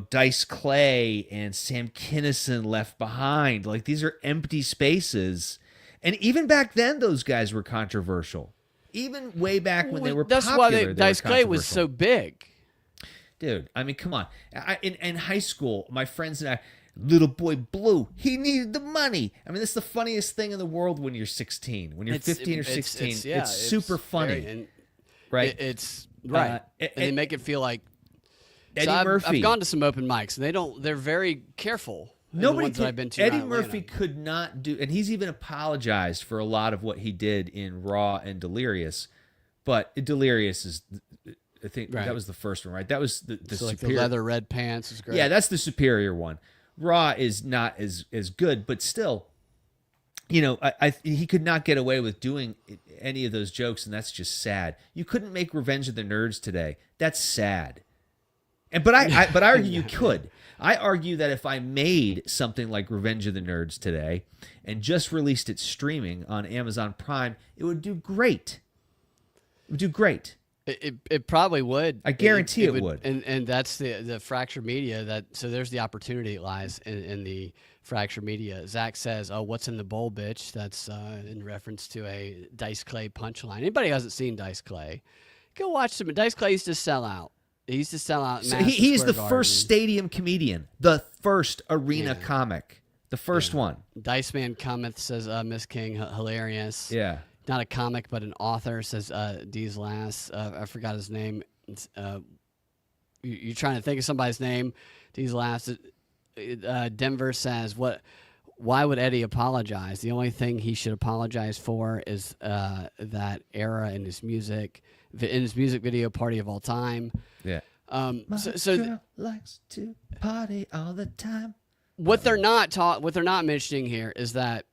Dice Clay and Sam Kinison left behind. Like these are empty spaces, and even back then, those guys were controversial. Even way back when they were popular, that's why Dice Clay was so big. Dude, I mean, come on. In high school, my friends and I, little boy Blue, he needed the money. I mean, that's the funniest thing in the world when you're 16. When you're 15 or 16, it's super funny. Right? It's right. And they make it feel like Eddie Murphy. I've gone to some open mics, and they're very careful. Nobody that I've been to Eddie Murphy could not do, and he's even apologized for a lot of what he did in Raw and Delirious. But Delirious is, I think that was the first one, right? That was the like superior. The leather red pants is great. Yeah, that's the superior one. Raw is not as good, but still, he could not get away with doing any of those jokes, and that's just sad. You couldn't make Revenge of the Nerds today. That's sad. But I argue you could. I argue that if I made something like Revenge of the Nerds today and just released it streaming on Amazon Prime, it would do great. It would do great. It probably would. I guarantee it would. And that's the fractured media. So there's the opportunity lies in the Fracture Media. Zach says, "Oh, what's in the bowl, bitch?" That's in reference to a Dice Clay punchline. Anybody who hasn't seen Dice Clay, go watch some. Dice Clay used to sell out. He used to sell out. So he is the first stadium comedian, the first arena comic, the first one. Dice Man Cometh says, Miss King, hilarious. Yeah. Not a comic, but an author, says D's last. I forgot his name. You're trying to think of somebody's name. D's last. Denver says, why would Eddie apologize? The only thing he should apologize for is that era in his music video, Party of All Time. Yeah. So girl likes to party all the time. What they're not mentioning here is that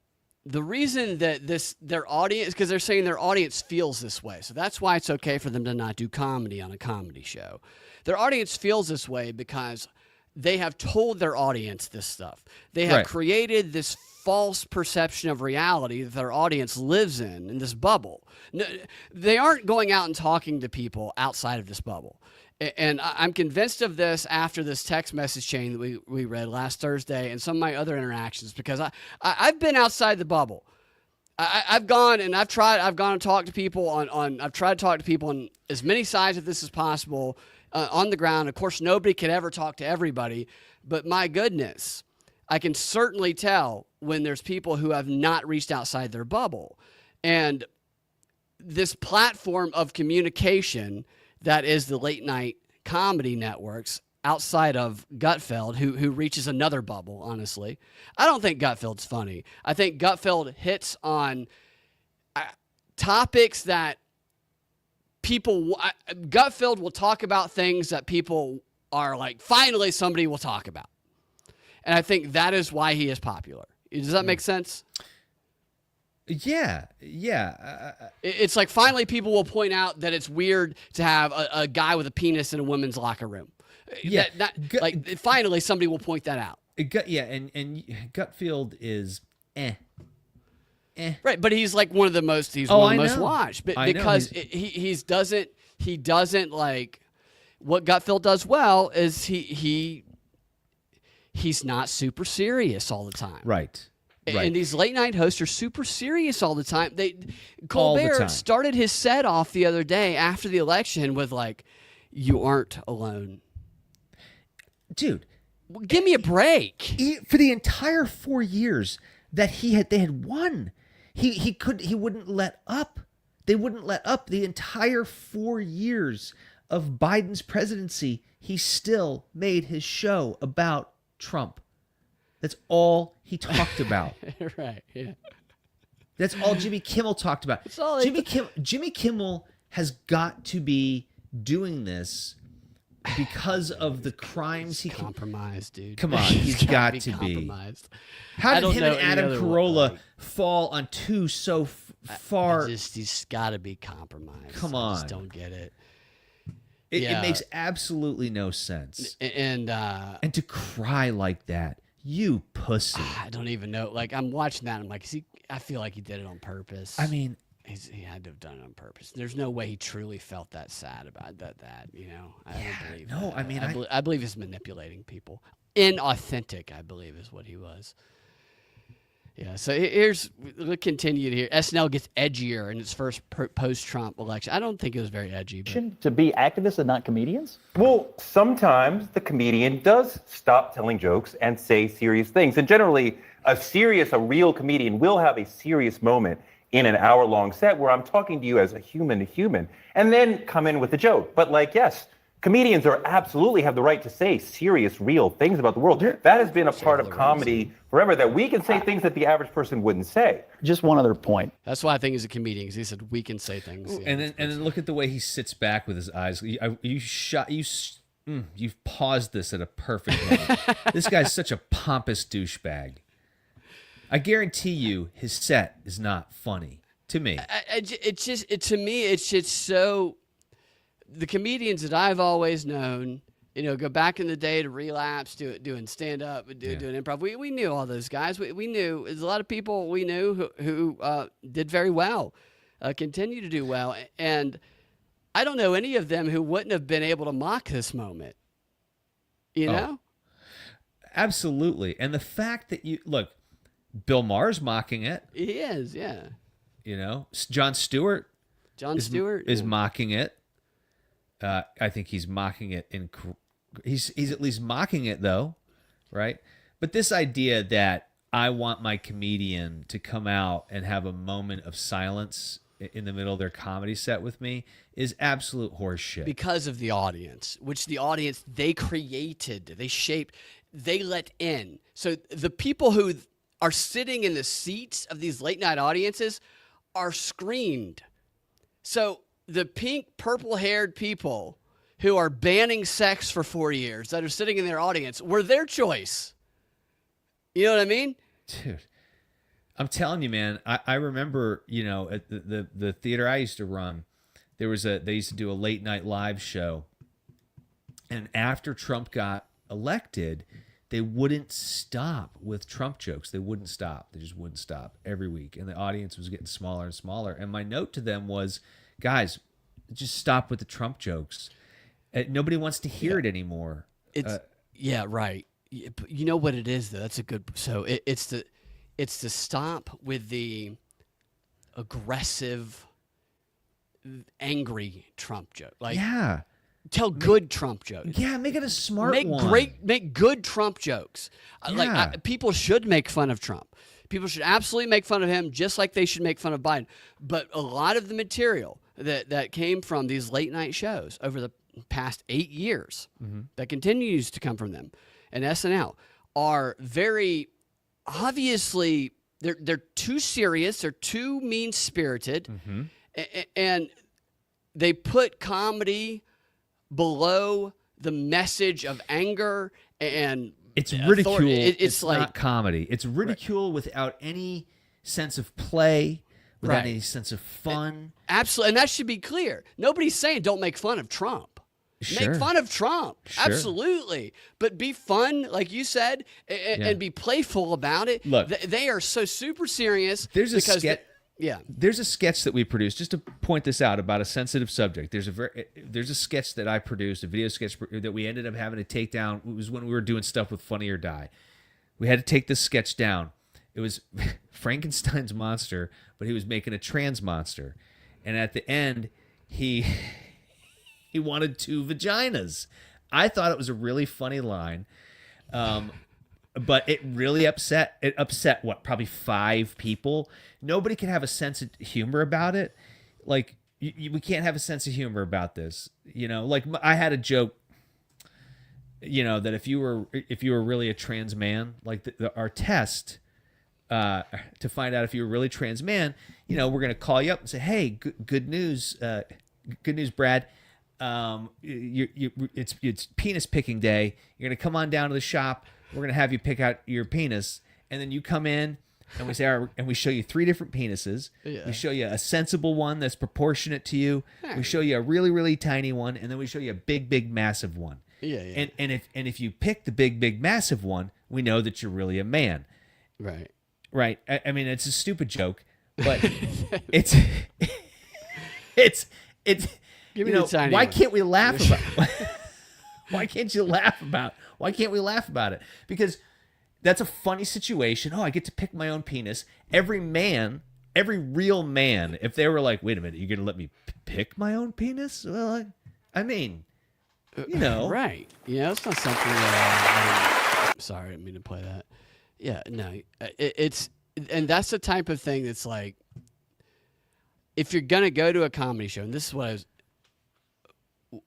the reason that their audience, because they're saying their audience feels this way, so that's why it's okay for them to not do comedy on a comedy show. Their audience feels this way because they have told their audience this stuff. They have created this false perception of reality that their audience lives in this bubble. No, they aren't going out and talking to people outside of this bubble. And I'm convinced of this after this text message chain that we read last Thursday and some of my other interactions, because I've been outside the bubble. I've gone and I've tried to talk to people I've tried to talk to people on as many sides of this as possible on the ground. Of course, nobody could ever talk to everybody, but my goodness, I can certainly tell when there's people who have not reached outside their bubble. And this platform of communication that is the late night comedy networks outside of Gutfeld, who reaches another bubble, honestly. I don't think Gutfeld's funny. I think Gutfeld hits on topics that Gutfeld will talk about things that people are like, finally somebody will talk about. And I think that is why he is popular. Does that make sense? Yeah. It's like finally people will point out that it's weird to have a guy with a penis in a women's locker room. Yeah. Finally somebody will point that out. And Gutfeld is Right, but he's like one of the most most watched. But because he doesn't like what Gutfeld does well is he's not super serious all the time. Right. And these late night hosts are super serious all the time. Colbert started his set off the other day after the election with like, "You aren't alone." Dude, give me a break. For the entire 4 years that they had won, he wouldn't let up. They wouldn't let up the entire 4 years of Biden's presidency. He still made his show about Trump. That's all he talked about. Right, yeah. That's all Jimmy Kimmel talked about. Jimmy Kimmel has got to be doing this because of the crimes he compromised, dude. Come on, he's got to be. How did him and Adam Carolla fall on two so far? He's got to be compromised. Come on, I just don't get it. It makes absolutely no sense. And to cry like that. You pussy. I don't even know. Like, I'm watching that. And I'm like, I feel like he did it on purpose. I mean, he had to have done it on purpose. There's no way he truly felt that sad about that. I don't believe. No, that. I mean, I believe he's manipulating people. Inauthentic, I believe, is what he was. Yeah. So we'll continue here. SNL gets edgier in its first post-Trump election. I don't think it was very edgy. But... To be activists and not comedians? Well, sometimes the comedian does stop telling jokes and say serious things. And generally, a real comedian will have a serious moment in an hour-long set where I'm talking to you as a human to human and then come in with a joke. But yes, comedians absolutely have the right to say serious, real things about the world. That has been a part of comedy forever, that we can say things that the average person wouldn't say. Just one other point. That's why I think he's a comedian, because he said we can say things. And then look at the way he sits back with his eyes. You've paused this at a perfect moment. This guy's such a pompous douchebag. I guarantee you his set is not funny to me. To me, it's just so... The comedians that I've always known, go back in the day to Relapse, doing stand-up, doing improv. We knew all those guys. We knew. There's a lot of people we knew who did very well, continue to do well. And I don't know any of them who wouldn't have been able to mock this moment. You know? Absolutely. And the fact that look, Bill Maher's mocking it. He is, yeah. You know, Jon Stewart is mocking it. I think he's mocking it he's at least mocking it though, right? But this idea that I want my comedian to come out and have a moment of silence in the middle of their comedy set with me is absolute horseshit. Because of the audience, which the audience they created, they shaped, they let in. So the people who are sitting in the seats of these late night audiences are screened. So the pink, purple-haired people who are banning sex for 4 years that are sitting in their audience were their choice. You know what I mean? Dude, I'm telling you, man, I remember, you know, at the theater I used to run, they used to do a late night live show. And after Trump got elected, they wouldn't stop with Trump jokes. They wouldn't stop. They just wouldn't stop every week. And the audience was getting smaller and smaller. And my note to them was, guys, just stop with the Trump jokes. Nobody wants to hear it anymore. Yeah, right. You know what it is, though? That's a good. So it's to stop with the aggressive, angry Trump joke. Like, yeah. Tell good Trump jokes. Yeah, make it a smart one. Make good Trump jokes. Yeah. People should make fun of Trump. People should absolutely make fun of him, just like they should make fun of Biden. But a lot of the material that came from these late night shows over the past 8 years, that continues to come from them, and SNL, are very obviously they're too serious. They're too mean spirited, and they put comedy below the message of anger and it's ridicule. It's like, not comedy. It's ridicule without any sense of play, without any sense of fun. Absolutely, and that should be clear. Nobody's saying don't make fun of Trump. Sure. Make fun of Trump. Sure. Absolutely. But be fun, like you said, and be playful about it. Look, they are so super serious. There's a sketch. Yeah. There's a sketch that we produced, just to point this out, about a sensitive subject. There's a sketch that I produced, a video sketch that we ended up having to take down. It was when we were doing stuff with Funny or Die. We had to take this sketch down. It was Frankenstein's monster, but he was making a trans monster. And at the end, he wanted 2 vaginas. I thought it was a really funny line. But it really upset what, probably 5 people. Nobody can have a sense of humor about it. Like, we can't have a sense of humor about this. You know, like, I had a joke, you know, that if you were really a trans man, like our test to find out if you were really trans man, you know, we're going to call you up and say, hey, good news, Brad. It's penis picking day. You're going to come on down to the shop. We're going to have you pick out your penis. And then you come in and we say, all right, and we show you 3 different penises. Yeah. We show you a sensible one that's proportionate to you. Yeah. We show you a really, really tiny one. And then we show you a big, big, massive one. Yeah. And if you pick the big, big, massive one, we know that you're really a man. Right. Right. I mean, it's a stupid joke, but it's Give me the tiny why one. can't we laugh about why can't we laugh about it? Because that's a funny situation. Oh, I get to pick my own penis. Every real man, if they were like, wait a minute, you're going to let me pick my own penis? Well, I mean, you know. Right. Yeah, it's not something that I'm sorry, I didn't mean to play that. Yeah, no. And that's the type of thing that's like, if you're going to go to a comedy show, and this is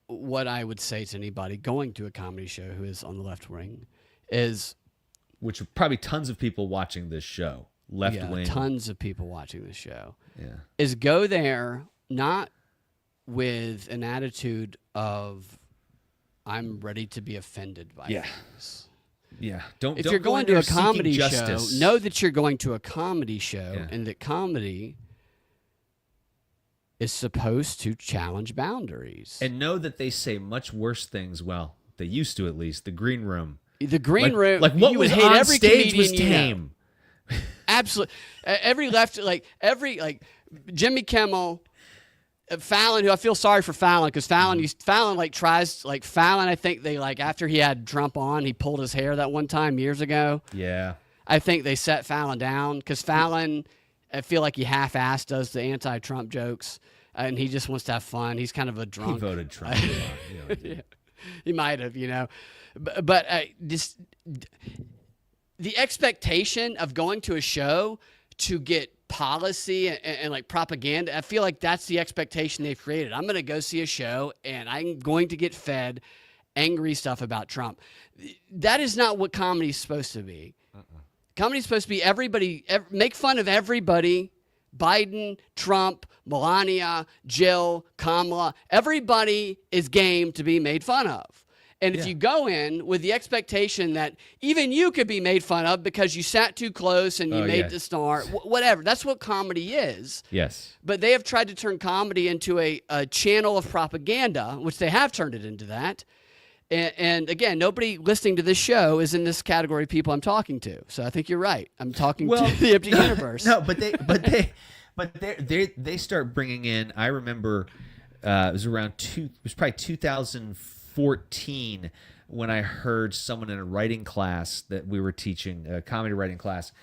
what I would say to anybody going to a comedy show who is on the left wing is, which are probably tons of people watching this show, left wing. Tons of people watching this show. Yeah. Is go there not with an attitude of I'm ready to be offended by things. Yeah. If you're going to a comedy show, know that you're going to a comedy show and that comedy is supposed to challenge boundaries. And know that they say much worse things. Well, they used to, at least. The green room. The green room. Like what you was would hate on every stage was comedian tame. Absolutely. Every left, like Jimmy Kimmel Fallon, who I feel sorry for Fallon, because Fallon like tries, like Fallon, I think they like, after he had Trump on, he pulled his hair that one time years ago. Yeah. I think they set Fallon down because Fallon, I feel like he half-assed does the anti-Trump jokes, and he just wants to have fun. He's kind of a drunk. He voted Trump. Yeah. He might have, but just the expectation of going to a show to get policy and like propaganda, I feel like that's the expectation they've created. I'm going to go see a show and I'm going to get fed angry stuff about Trump. That is not what comedy is supposed to be. Comedy is supposed to be everybody, make fun of everybody. Biden, Trump, Melania, Jill, Kamala, everybody is game to be made fun of. And if you go in with the expectation that even you could be made fun of because you sat too close and you made the star, whatever, that's what comedy is. Yes. But they have tried to turn comedy into a channel of propaganda, which they have turned it into that. And again, nobody listening to this show is in this category of people I'm talking to. So I think you're right. I'm talking to the empty universe. No, but they start bringing in. I remember it was probably 2014 when I heard someone in a writing class that we were teaching, a comedy writing class,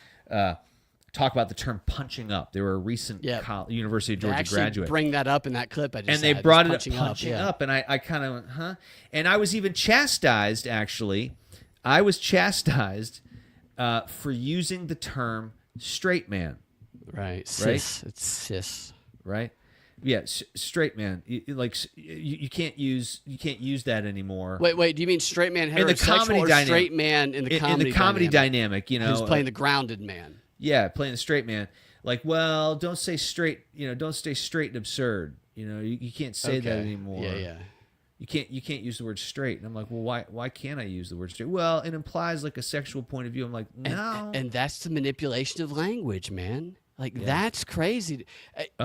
talk about the term punching up. They were a recent University of Georgia graduate. Bring that up in that clip I just and they brought it up, punching up, and I kind of went, huh? And I was even chastised, actually. I was chastised for using the term straight man. Right. Cis. It's cis. Right? Yeah, straight man. You can't use that anymore. Wait. Do you mean straight man heterosexual in the comedy or dynamic, straight man in the comedy dynamic? Who's playing the grounded man? Yeah, playing the straight man. Like, well, don't say straight. Don't stay straight and absurd. You can't say that anymore. Yeah. You can't use the word straight. And I'm like, well, why can't I use the word straight? Well, it implies like a sexual point of view. I'm like, no. And that's the manipulation of language, man. Like, that's crazy.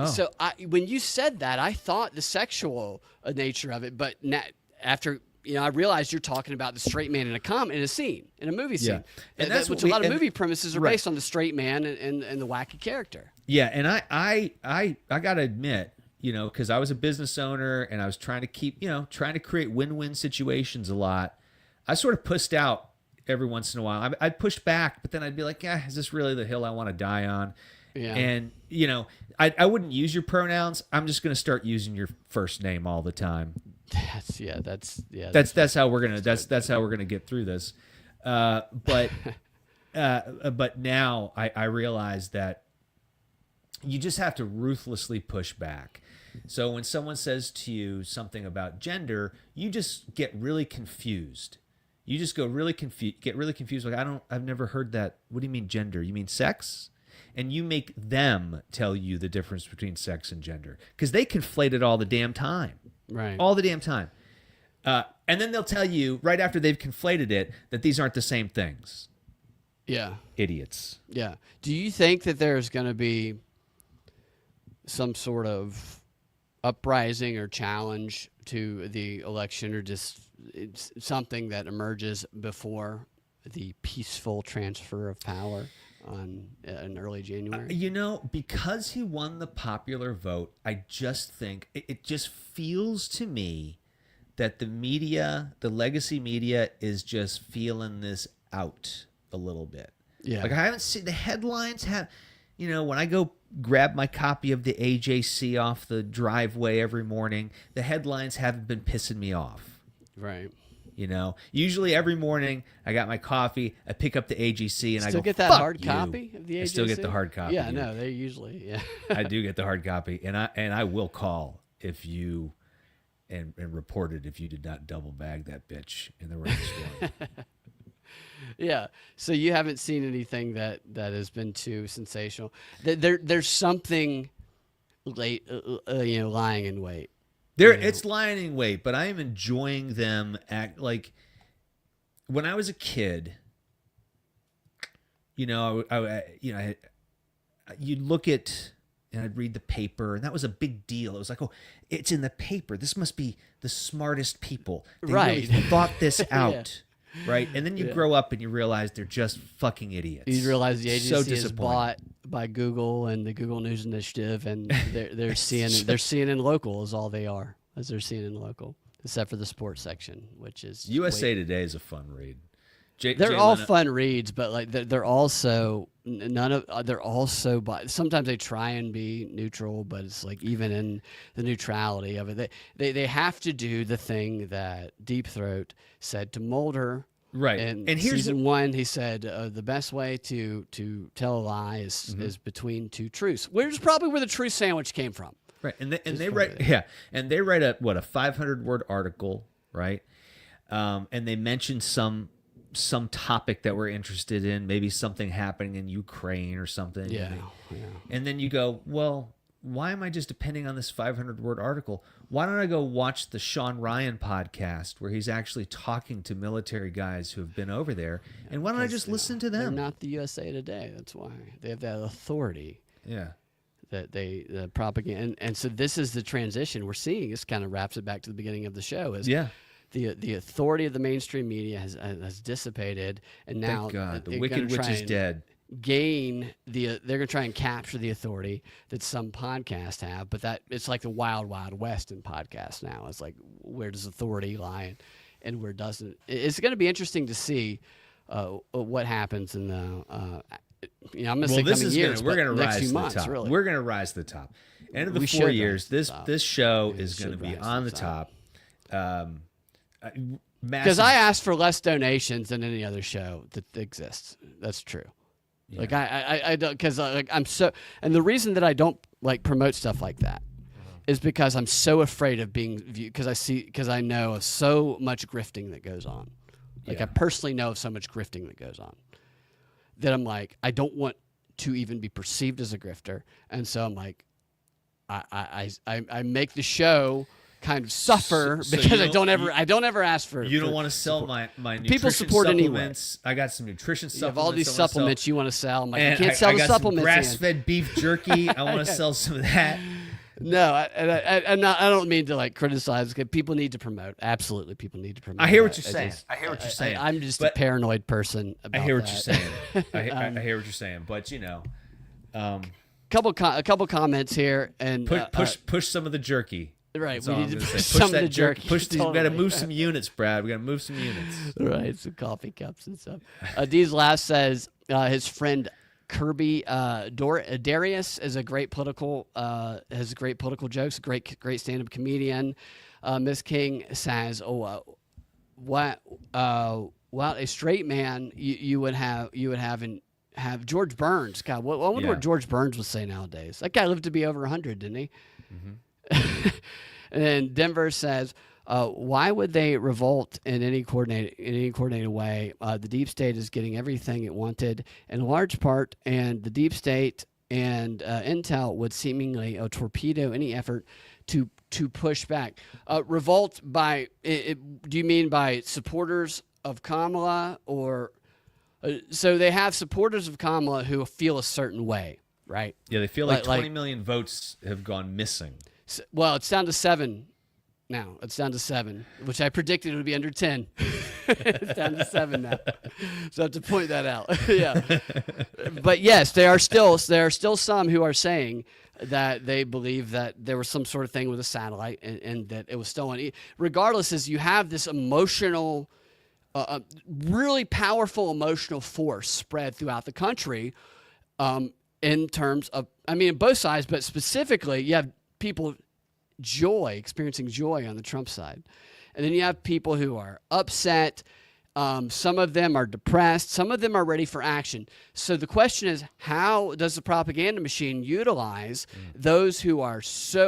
So when you said that, I thought the sexual nature of it, but after I realized you're talking about the straight man in a scene, in a movie scene. And that's what a lot of movie premises are based on, the straight man and the wacky character. Yeah, and I gotta admit, because I was a business owner and I was trying to trying to create win-win situations a lot. I sort of pushed out every once in a while. I'd push back, but then I'd be like, is this really the hill I want to die on? Yeah. And I wouldn't use your pronouns. I'm just going to start using your first name all the time. That's how we're gonna get through this. But now I realize that you just have to ruthlessly push back. So when someone says to you something about gender, you just get really confused. You just get really confused. Like, I've never heard that. What do you mean gender? You mean sex? And you make them tell you the difference between sex and gender because they conflate it all the damn time. Right. All the damn time. And then they'll tell you right after they've conflated it that these aren't the same things. Yeah. Idiots. Yeah. Do you think that there's going to be some sort of uprising or challenge to the election, or just something that emerges before the peaceful transfer of power in early January? Because he won the popular vote, I just think it just feels to me that the media, the legacy media, is just feeling this out a little bit. Yeah. Like, I haven't seen the headlines when I go grab my copy of the AJC off the driveway every morning, the headlines haven't been pissing me off. Right. Usually every morning I got my coffee, I pick up the AJC, and I go, get that hard copy of the AJC? I still get the hard copy. Yeah, no, they usually, I do get the hard copy, and I will call if you and report it if you did not double bag that bitch in the rainstorm. Yeah. So you haven't seen anything that has been too sensational. There's something lying in wait. It's lying in wait, but I am enjoying them like when I was a kid. You'd look at and I'd read the paper, and that was a big deal. It was like, oh, it's in the paper. This must be the smartest people. They really thought this out. Right? And then you grow up and you realize they're just fucking idiots. You realize the agency is by Google and the Google News Initiative, and they're CNN local is all they are, as they're CNN local, except for the sports section, which is USA Today is a fun read. They're all fun reads, but like they're also sometimes they try and be neutral, but it's like even in the neutrality of it, they have to do the thing that Deep Throat said to Mulder. Right. And here's season 1, he said the best way to tell a lie is between two truths, which is probably where the truth sandwich came from. Right. And they write a 500-word article, right? And they mention some topic that we're interested in, maybe something happening in Ukraine or something. Yeah. And then you go, well, why am I just depending on this 500-word article? Why don't I go watch the Sean Ryan podcast where he's actually talking to military guys who have been over there? And why don't I just listen to them? They're not the USA Today. That's why. They have that authority. Yeah. That the propaganda. And so this is the transition we're seeing. This kind of wraps it back to the beginning of the show. The authority of the mainstream media has dissipated, and now thank God, the Wicked Witch is dead. They're going to try and capture the authority that some podcasts have, but that it's like the wild west in podcasts now. It's like, where does authority lie and where doesn't? It's going to be interesting to see what happens in the I'm going to say coming years. We're going to rise to the months, top. really. We're going to rise to the top. End of the 4 years, this show is going to be on the top. Because I asked for less donations than any other show that exists. That's true. Yeah. Like I don't, because I'm so, and the reason that I don't like promote stuff like that is because I'm so afraid of being viewed, because I know of so much grifting that goes on. Like I personally know of so much grifting that goes on that I'm like, I don't want to even be perceived as a grifter, and so I'm like, I make the show kind of suffer because I don't ever ask for. You don't want to sell my nutrition people support supplements. Anyway. I got some nutrition supplements. You have all these supplements you want to sell. I'm like, and you can't sell the supplements. Grass-fed beef jerky. I want to sell some of that. No, I don't mean to like criticize. People need to promote. Absolutely, people need to promote. I hear what you're saying. I hear what you're saying. I'm just a paranoid person. About I hear what that. you're saying. I hear what you're saying. But a couple comments here and push some of the jerky. Right, That's we all need I'm to gonna push say. some of the jerky. We got to move some units, Brad. We got to move some units. Right, some coffee cups and stuff. Deez Last says his friend Kirby Darius is a great political has great political jokes. Great stand-up comedian. Miss King says, what a straight man you would have George Burns. God, I wonder what George Burns would say nowadays. That guy lived to be over 100, didn't he? Mm-hmm. And then Denver says, why would they revolt in any coordinated way? The deep state is getting everything it wanted in large part, and the deep state and Intel would seemingly torpedo any effort to push back. Revolt by do you mean by supporters of Kamala, or so they have supporters of Kamala who feel a certain way, right? Yeah, they feel like 20 million votes have gone missing. Well, it's down to 7 now. It's down to 7, which I predicted it would be under 10. It's down to 7 now. So I have to point that out. Yeah. But yes, there are still some who are saying that they believe that there was some sort of thing with a satellite and that it was stolen. Regardless, as you have this emotional, really powerful emotional force spread throughout the country in terms of, both sides, but specifically you have people experiencing joy on the Trump side. And then you have people who are upset. Some of them are depressed. Some of them are ready for action. So the question is, how does the propaganda machine utilize those who are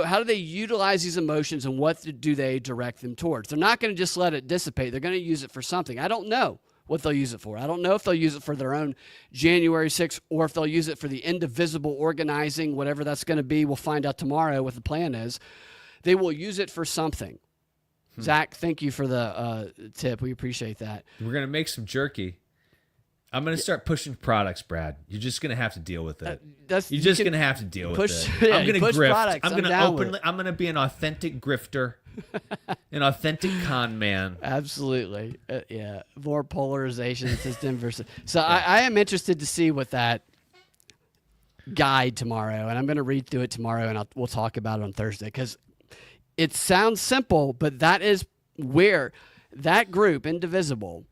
how do they utilize these emotions, and what do they direct them towards? They're not going to just let it dissipate. They're going to use it for something. I don't know what they'll use it for. I don't know if they'll use it for their own January 6th or if they'll use it for the indivisible organizing, whatever that's going to be. We'll find out tomorrow what the plan is. They will use it for something. Zach, thank you for the tip. We appreciate that. We're going to make some jerky. I'm going to start pushing products, Brad. You're just going to have to deal with it. You're just going to have to deal with it. Yeah, I'm going to grift. Products. I'm going to openly. I'm going to be an authentic grifter, an authentic con man. Absolutely. Yeah. More polarization, says Denver. So I am interested to see what that guide tomorrow, and I'm going to read through it tomorrow, and we'll talk about it on Thursday, because it sounds simple, but that is where that group, Indivisible,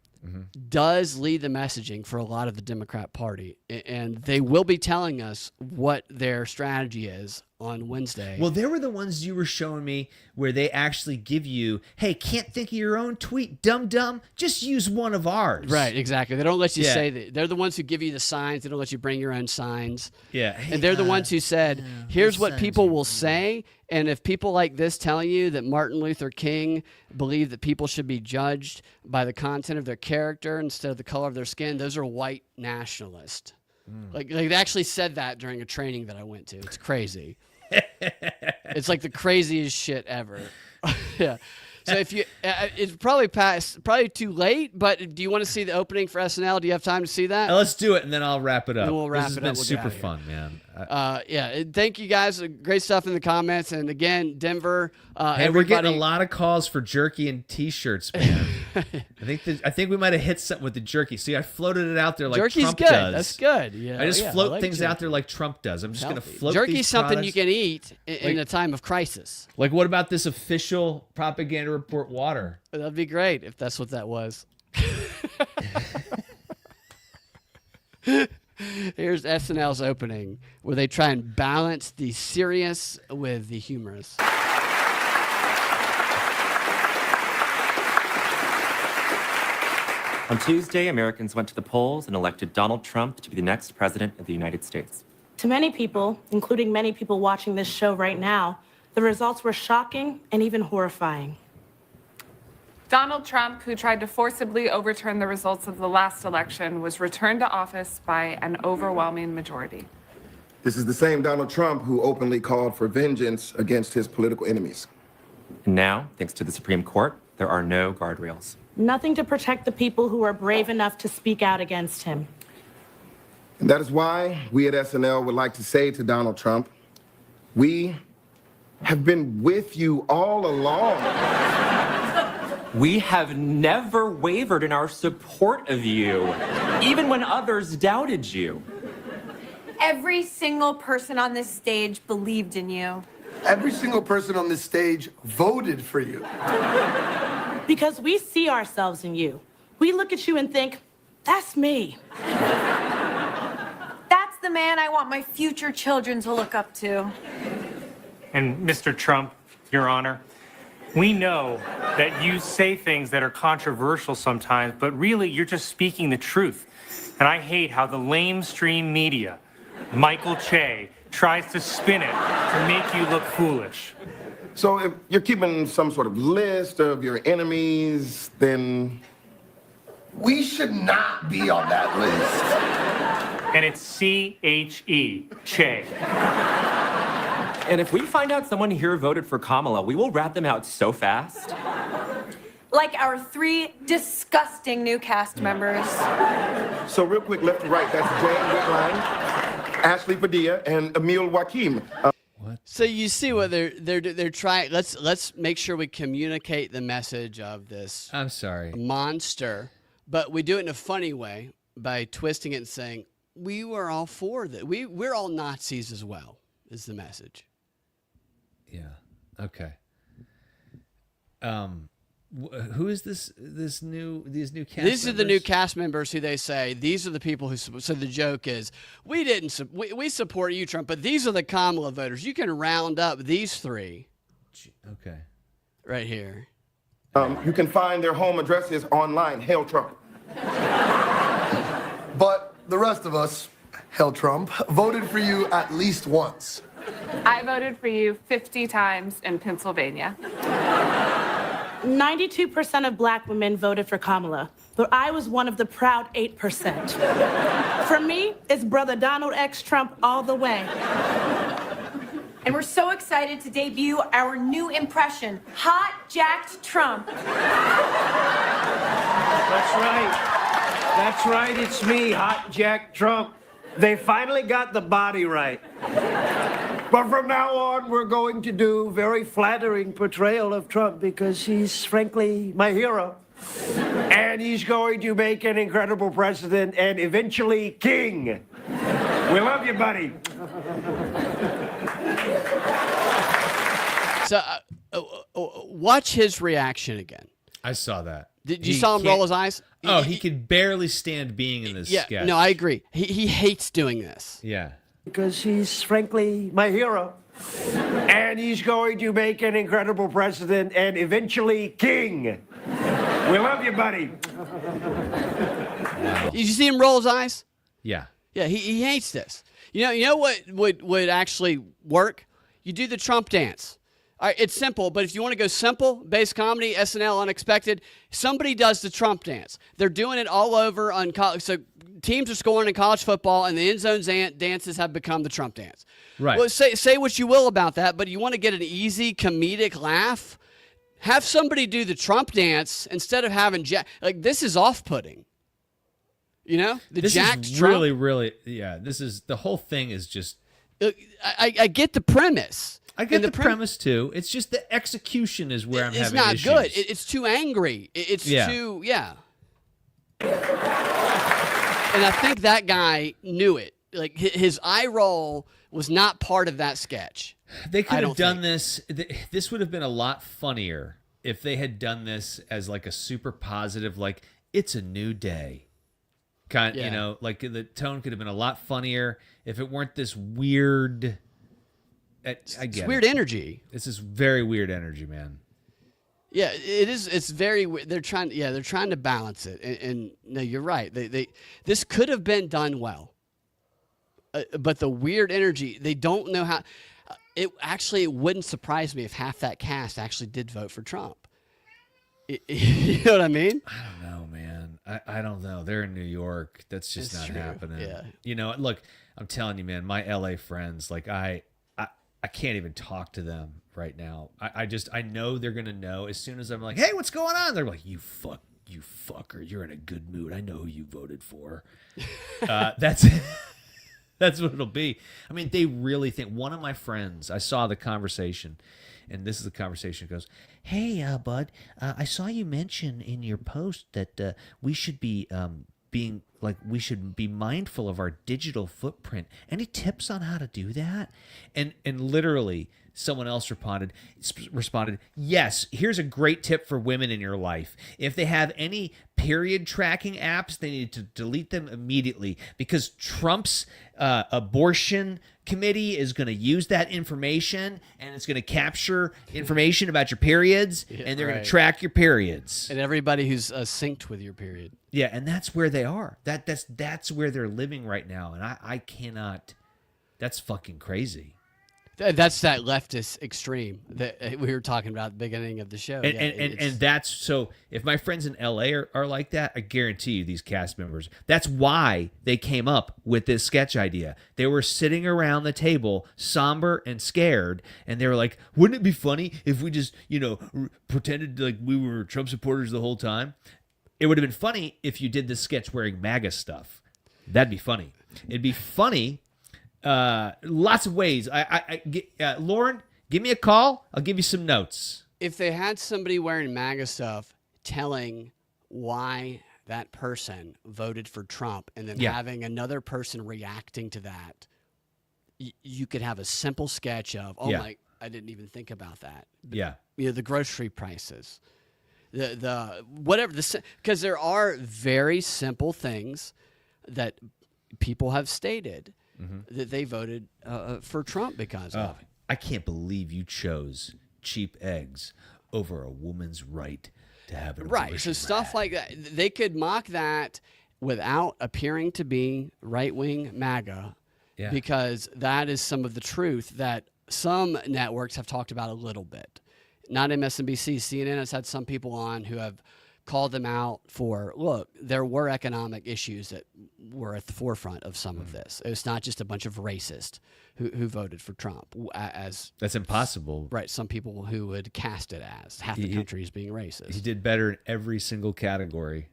does lead the messaging for a lot of the Democrat Party, and they will be telling us what their strategy is on Wednesday. Well, they were the ones you were showing me where they actually give you, hey, can't think of your own tweet, dumb, just use one of ours. Right, exactly. They don't let you say that. They're the ones who give you the signs. They don't let you bring your own signs. Yeah. Hey, and they're the ones who said, here's what people will say, and if people like this telling you that Martin Luther King believed that people should be judged by the content of their character instead of the color of their skin, those are white nationalists. Like they actually said that during a training that I went to. It's crazy. It's like the craziest shit ever. Yeah. So if you, it's probably too late. But do you want to see the opening for SNL? Do you have time to see that? Let's do it, and then I'll wrap it up. Then we'll wrap this it has up. been We'll super get out of here. fun, man. Yeah. Thank you guys. Great stuff in the comments. And again, Denver. And we're getting a lot of calls for jerky and T-shirts, man. I think we might have hit something with the jerky. See, I floated it out there like Jerky's Trump good. does. That's good. Yeah. I just I float like things jerky. out there like Trump does. I'm just going to float Jerky's these something products. you can eat in a time of crisis. Like, what about this official propaganda report water? That'd be great if that's what that was. Here's SNL's opening, where they try and balance the serious with the humorous. On Tuesday, Americans went to the polls and elected Donald Trump to be the next president of the United States. To many people, including many people watching this show right now, the results were shocking and even horrifying. Donald Trump, who tried to forcibly overturn the results of the last election, was returned to office by an overwhelming majority. This is the same Donald Trump who openly called for vengeance against his political enemies. And now, thanks to the Supreme Court, there are no guardrails. Nothing to protect the people who are brave enough to speak out against him. And that is why we at SNL would like to say to Donald Trump, we have been with you all along. We have never wavered in our support of you, even when others doubted you. Every single person on this stage believed in you. Every single person on this stage voted for you. Because we see ourselves in you. We look at you and think, that's me. That's the man I want my future children to look up to. And Mr. Trump, Your Honor, we know that you say things that are controversial sometimes, but really you're just speaking the truth. And I hate how the lamestream media, Michael Che, tries to spin it to make you look foolish. So if you're keeping some sort of list of your enemies, then We should not be on that list. And it's C-H-E, Che. And if we find out someone here voted for Kamala, we will rat them out so fast. Like our 3 disgusting new cast members. So real quick, left to right, that's Jane Whitline, Ashley Padilla, and Emil Joaquim. So you see what they're trying. Let's make sure we communicate the message of this. I'm sorry. Monster, but we do it in a funny way by twisting it and saying we were all for that. We're all Nazis as well. Is the message? Yeah. Okay. Who is these new cast members? These are the new cast members who they say these are the people who. So the joke is we support you, Trump, but these are the Kamala voters. You can round up these 3. Okay. Right here. You can find their home addresses online. Hail Trump. But the rest of us, hell Trump, voted for you at least once. I voted for you 50 times in Pennsylvania. 92% of black women voted for Kamala, but I was one of the proud 8%. For me, it's brother Donald X Trump all the way. And we're so excited to debut our new impression, Hot Jacked Trump. That's right. That's right, it's me, Hot Jack Trump. They finally got the body right. But from now on, we're going to do very flattering portrayal of Trump because he's frankly my hero. And he's going to make an incredible president and eventually king. We love you, buddy. So watch his reaction again. I saw that. Did you saw him roll his eyes? Oh, he could barely stand being in this sketch. No, I agree. He hates doing this. Yeah. Because he's frankly my hero. And he's going to make an incredible president and eventually king. We love you, buddy. Did you see him roll his eyes? Yeah. Yeah, he hates this. You know what would actually work? You do the Trump dance. All right, it's simple, but if you want to go simple, base comedy, SNL, unexpected, somebody does the Trump dance. They're doing it all over on college. So teams are scoring in college football, and the end zone dances have become the Trump dance. Right. Well, say what you will about that, but you want to get an easy comedic laugh, have somebody do the Trump dance instead of having this is off-putting. You know, This is really, yeah. This is the whole thing is just. I get the premise. I get the premise too. It's just the execution is where I'm having issues. It's not good. It's too angry. It's too And I think that guy knew it. Like his eye roll was not part of that sketch. They could have done this. This would have been a lot funnier if they had done this as like a super positive, like it's a new day. You know, like the tone could have been a lot funnier if it weren't this weird. It's weird energy. This is very weird energy, man. Yeah, it is. It's very weird. They're trying to balance it. And no, you're right. This could have been done well, but the weird energy. They don't know how. It wouldn't surprise me if half that cast actually did vote for Trump. You know what I mean? I don't know, man. I don't know. They're in New York. That's just not happening. Yeah. You know, look, I'm telling you, man. My LA friends, like I can't even talk to them right now. I know they're gonna know as soon as I'm like, hey, what's going on? They're like, you fucker, you're in a good mood. I know who you voted for. That's what it'll be. I mean, they really think. One of my friends, I saw the conversation, and this is the conversation. It goes, hey, bud, I saw you mention in your post that we should be we should be mindful of our digital footprint. Any tips on how to do that? And literally someone else responded, yes, here's a great tip for women in your life. If they have any period tracking apps, they need to delete them immediately because Trump's abortion committee is going to use that information and it's going to capture information about your periods and they're going to track your periods. And everybody who's synced with your period. Yeah, and that's where they are. That's where they're living right now. And I cannot. That's fucking crazy. That's that leftist extreme that we were talking about at the beginning of the show. And that's so. If my friends in LA are like that, I guarantee you these cast members. That's why they came up with this sketch idea. They were sitting around the table, somber and scared, and they were like, "Wouldn't it be funny if we just, pretended like we were Trump supporters the whole time?" It would have been funny if you did this sketch wearing MAGA stuff. That'd be funny. It'd be funny. Lots of ways. Lauren, give me a call. I'll give you some notes. If they had somebody wearing MAGA stuff telling why that person voted for Trump and then having another person reacting to that, you could have a simple sketch of, I didn't even think about that. Yeah. The grocery prices. The whatever, because there are very simple things that people have stated that they voted for Trump because of. I can't believe you chose cheap eggs over a woman's right to have an abortion. Right, so stuff like that. They could mock that without appearing to be right-wing MAGA because that is some of the truth that some networks have talked about a little bit. Not MSNBC. CNN has had some people on who have called them out for, look, there were economic issues that were at the forefront of some of this. It's not just a bunch of racists who voted for Trump. That's impossible. Right, some people who would cast it as half the country is being racist. He did better in every single category.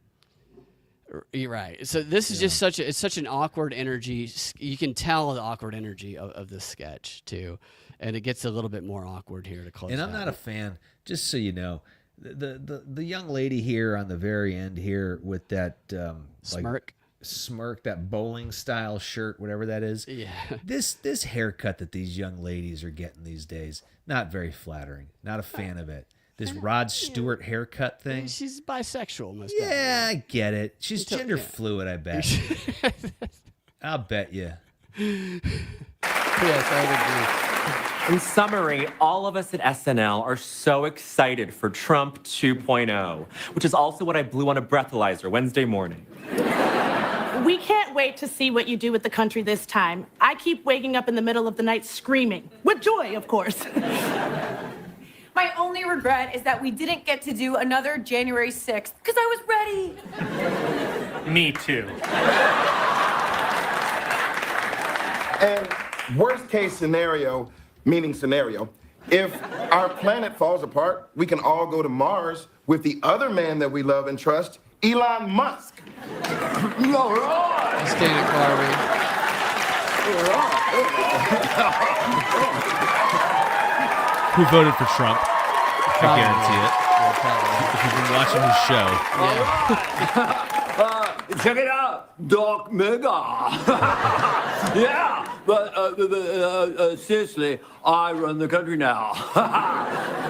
You're right. So this is just such an awkward energy. You can tell the awkward energy of this sketch too. And it gets a little bit more awkward here to close. And I'm not a fan, just so you know, the young lady here on the very end here with that smirk. smirk, that bowling style shirt, whatever that is. Yeah. This haircut that these young ladies are getting these days, not very flattering. Not a fan of it. This Rod Stewart haircut thing. She's bisexual, most Yeah, I get it. She's gender fluid, I bet. I'll bet you. Yes, I would agree. In summary, all of us at SNL are so excited for Trump 2.0, which is also what I blew on a breathalyzer Wednesday morning. We can't wait to see what you do with the country this time. I keep waking up in the middle of the night screaming. With joy, of course. My only regret is that we didn't get to do another January 6th because I was ready. Me too. And worst case scenario, meaning scenario, if our planet falls apart, we can all go to Mars with the other man that we love and trust, Elon Musk. All right. Stand it, Carvey. Who voted for Trump? Probably. I guarantee it. Yeah, If you've been watching his show. Check it out, Doc Mega. Yeah, but seriously, I run the country now.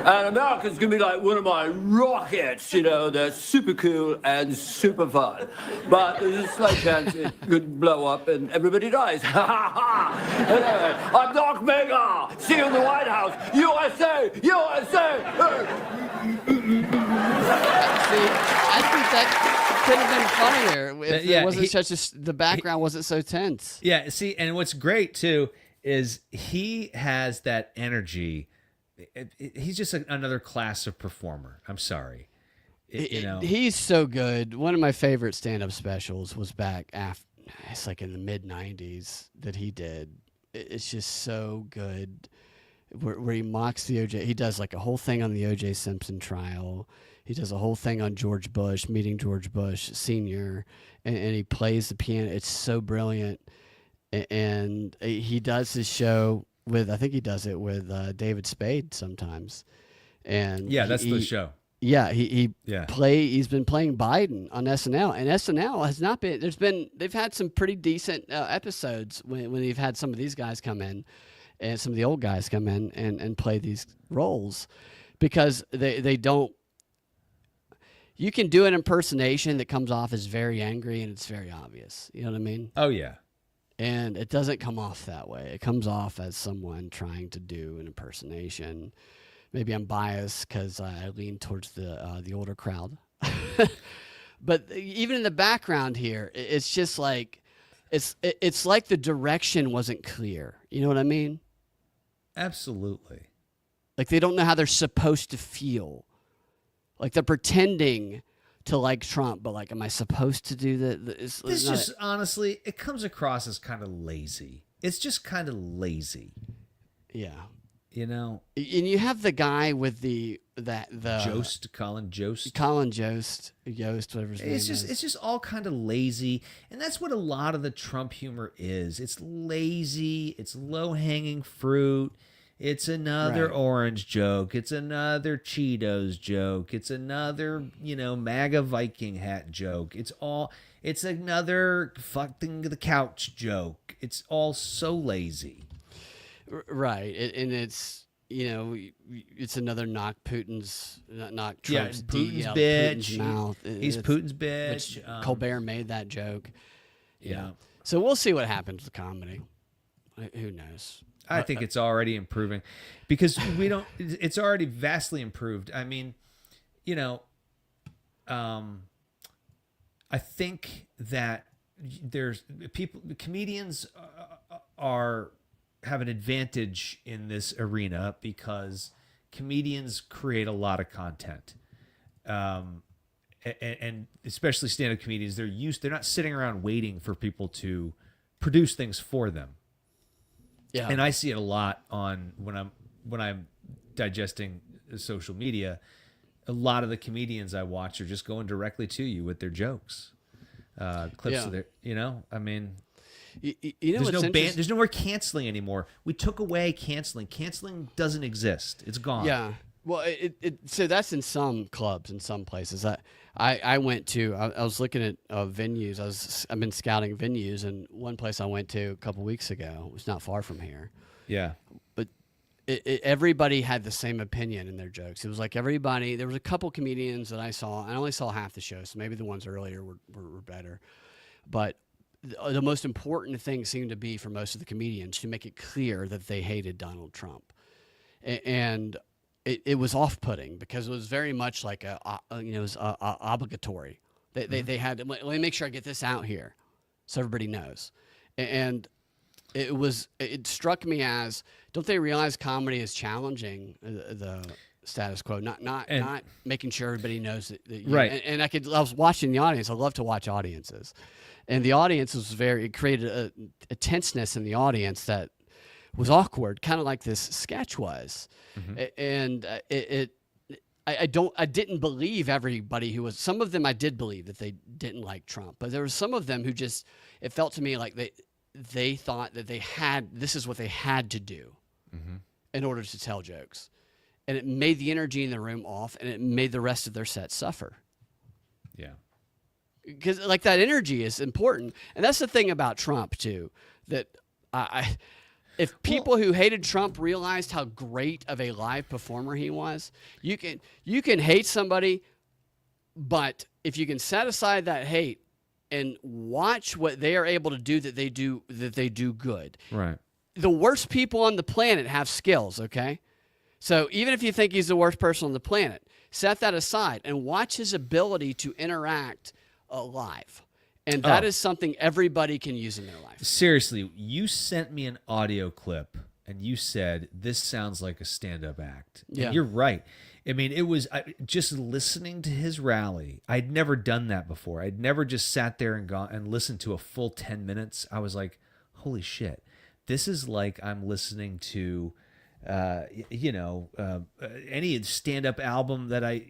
And America's gonna be like one of my rockets, you know, they're super cool and super fun. But there's a slight chance it could blow up and everybody dies. Anyway, I'm Doc Mega. See you in the White House. USA, USA. See, I think that could have been funnier if Yeah, it wasn't the background wasn't so tense. Yeah, see, and what's great too is he has that energy. He's just another class of performer. I'm sorry. You know, He's so good. One of my favorite stand-up specials was back after, it's like in the mid-90s that he did. It's just so good where he mocks the OJ. He does like a whole thing on the OJ Simpson trial. He does a whole thing on George Bush, meeting George Bush Sr., and he plays the piano. It's so brilliant. And he does his show with, I think he does it with David Spade sometimes. And yeah, that's the show. Yeah, he's been playing Biden on SNL, and SNL has not been. They've had some pretty decent episodes when they've had some of these guys come in, and some of the old guys come in and play these roles, because they don't. You can do an impersonation that comes off as very angry and it's very obvious. You know what I mean? Oh yeah. And it doesn't come off that way. It comes off as someone trying to do an impersonation. Maybe I'm biased because I lean towards the older crowd. But even in the background here, it's just like it's like the direction wasn't clear. You know what I mean? Absolutely. Like they don't know how they're supposed to feel. Like they're pretending to like Trump, but like, am I supposed to do that? This just honestly, it comes across as kind of lazy. It's just kind of lazy. Yeah. You know, and you have the guy with the Colin Jost, whatever his name is. It's just all kind of lazy, and that's what a lot of the Trump humor is. It's lazy. It's low hanging fruit. It's another orange joke. It's another Cheetos joke. It's another, MAGA Viking hat joke. It's another fucking the couch joke. It's all so lazy. Right. And it's, it's another knock Trump's Putin's out bitch. Putin's mouth. He's Putin's bitch. Which Colbert made that joke. Yeah. So we'll see what happens with comedy. Who knows? I think it's already improving because it's already vastly improved. I mean, I think that comedians have an advantage in this arena because comedians create a lot of content. And especially stand-up comedians, they're not sitting around waiting for people to produce things for them. Yeah. And I see it a lot when I'm digesting social media. A lot of the comedians I watch are just going directly to you with their jokes, clips of their. I mean, there's no more canceling anymore. We took away canceling. Canceling doesn't exist. It's gone. Yeah. Well, so that's in some clubs, in some places. I went to. I was looking at venues. I've been scouting venues, and one place I went to a couple weeks ago. It was not far from here. Yeah. But everybody had the same opinion in their jokes. It was like everybody. There was a couple comedians that I saw. I only saw half the show, so maybe the ones earlier were better. But the most important thing seemed to be for most of the comedians to make it clear that they hated Donald Trump, and it was off-putting because it was very much like it was obligatory. They had to, let me make sure I get this out here, so everybody knows. And it struck me as, don't they realize comedy is challenging the status quo, not making sure everybody knows that right. And I was watching the audience. I love to watch audiences, and the audience was it created a tenseness in the audience that was awkward, kind of like this sketch was. And I didn't believe everybody who was. Some of them I did believe that they didn't like Trump, but there were some of them who just, it felt to me like they thought that this is what they had to do in order to tell jokes, and it made the energy in the room off, and it made the rest of their set suffer. Yeah, because like that energy is important, and that's the thing about Trump too. That if people who hated Trump realized how great of a live performer he was, you can hate somebody, but if you can set aside that hate and watch what they are able to do that they do good. Right. The worst people on the planet have skills, okay? So even if you think he's the worst person on the planet, set that aside and watch his ability to interact live. And that is something everybody can use in their life. Seriously, you sent me an audio clip and you said, this sounds like a stand-up act. Yeah. And you're right. I mean, it was just listening to his rally. I'd never done that before. I'd never just sat there and listened to a full 10 minutes. I was like, holy shit. This is like I'm listening to, any stand-up album that I,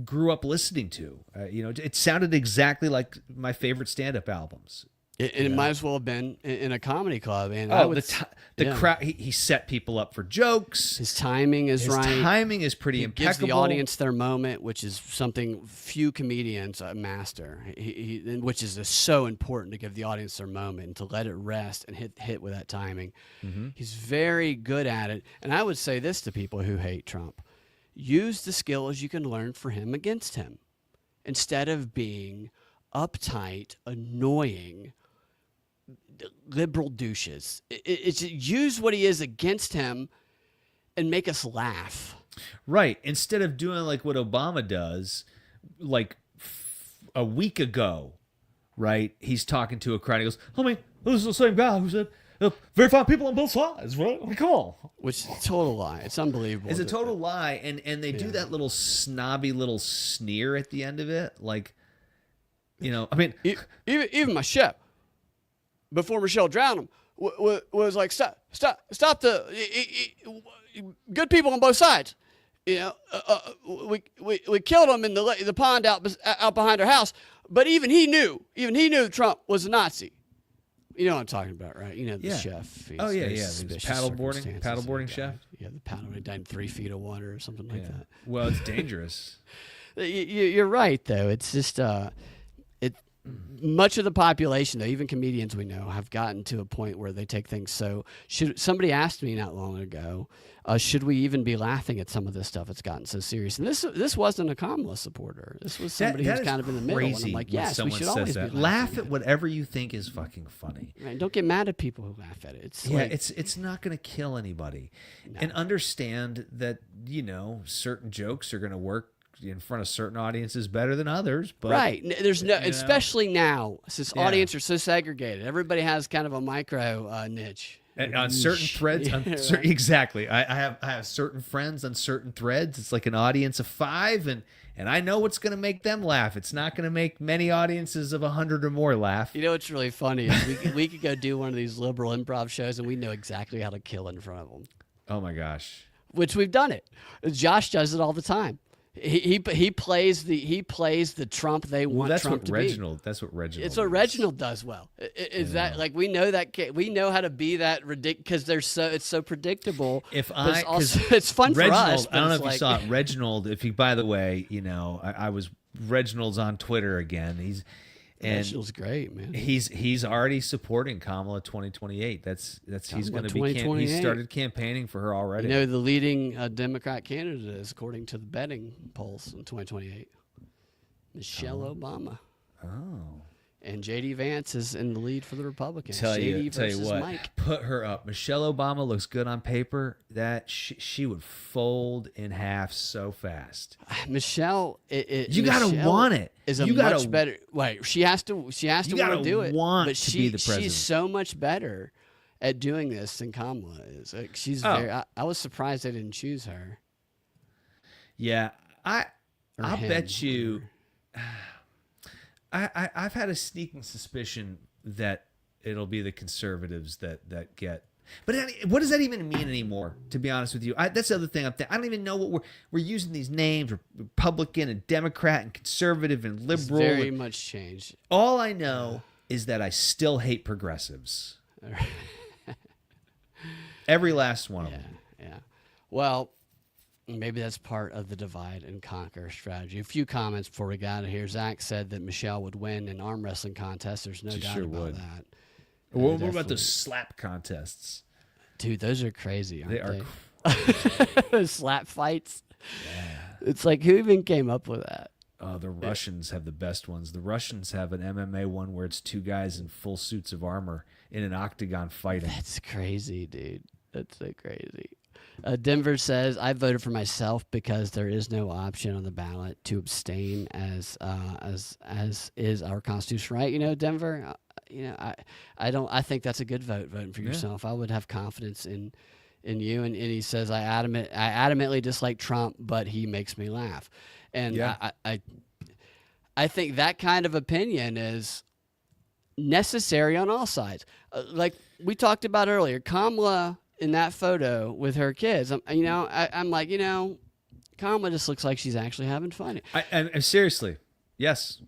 grew up listening to. It sounded exactly like my favorite stand-up albums. It might as well have been in a comedy club. And the crowd, he set people up for jokes. His timing is right. His timing is pretty impeccable. Gives the audience their moment, which is something few comedians master. Which is so important, to give the audience their moment and to let it rest and hit with that timing. He's very good at it. And I would say this to people who hate Trump. Use the skills you can learn for him against him, instead of being uptight, annoying, liberal douches. It's use what he is against him and make us laugh. Right. Instead of doing like what Obama does, like a week ago, right? He's talking to a crowd. He goes, I mean, this is the same guy who said, very fine people on both sides, right? I mean, come on. Which is a total lie. It's unbelievable. It's a total lie. And they do that little snobby little sneer at the end of it. Like, I mean. Even my chef, before Michelle drowned him, was like, stop the good people on both sides. We killed him in the pond out behind our house. But even he knew Trump was a Nazi. You know what I'm talking about, right? The chef. Oh, yeah. Paddleboarding chef. Yeah, the paddle. He died in 3 feet of water or something like that. Well, it's dangerous. You're right, though. It's just much of the population, though, even comedians we know, have gotten to a point where they take things so. Somebody asked me not long ago, should we even be laughing at some of this stuff? It's gotten so serious. And this wasn't a Kamala supporter. This was somebody who's kind of in the middle. And I'm like, yes, we should always be laughing. Laugh at whatever you think is fucking funny. Right, don't get mad at people who laugh at it. It's not going to kill anybody. No. And understand that, certain jokes are going to work in front of certain audiences better than others, but right. There's no, especially now, since audiences are so segregated. Everybody has kind of a micro niche. And on certain threads, right. Exactly. I have certain friends on certain threads. It's like an audience of 5, and I know what's going to make them laugh. It's not going to make many audiences of 100 or more laugh. You know what's really funny is we could go do one of these liberal improv shows, and we know exactly how to kill in front of them. Oh my gosh! Which we've done it. Josh does it all the time. He plays the Trump they want Trump to be. That's what Reginald. It's what is. Reginald does well. Is that like we know how to be that ridiculous because it's so predictable. It's fun Reginald, for us. I don't know if you saw it. Reginald. By the way, I was Reginald's on Twitter again. Reginald's great, man. He's already supporting Kamala 2028. He's going to be. He started campaigning for her already. The leading Democrat candidate is, according to the betting polls, in 2028, Michelle Obama. Oh. And J.D. Vance is in the lead for the Republicans. Tell you versus what, Mike. put her up. Michelle Obama looks good on paper. That she would fold in half so fast. Michelle, you gotta want it. Is a much better. Wait, she has to want to do it. But be the president. She's so much better at doing this than Kamala is. Like, she's very. I was surprised they didn't choose her. Yeah, I'll bet you. I've had a sneaking suspicion that it'll be the conservatives that get. But what does that even mean anymore? To be honest with you, that's the other thing. I don't even know what we're using these names: Republican and Democrat and conservative and liberal. It's very much changed. All I know is that I still hate progressives. Every last one of them. Yeah. Well, maybe that's part of the divide and conquer strategy. A few comments before we got out of here. Zach said that Michelle would win an arm wrestling contest. There's no doubt about that. What about those slap contests? Dude, those are crazy, aren't they? Are slap fights. Yeah. It's like, who even came up with that? Oh, the Russians have the best ones. The Russians have an MMA one where it's two guys in full suits of armor in an octagon fighting. That's crazy, dude. That's so crazy. Denver says, I voted for myself because there is no option on the ballot to abstain as is our constitutional right. Denver, I think that's a good vote, voting for yourself. I would have confidence in you. And he says, I adamantly dislike Trump, but he makes me laugh. And I think that kind of opinion is necessary on all sides. Like we talked about earlier, Kamala in that photo with her kids, I'm like, Kamala just looks like she's actually having fun. And seriously, yes.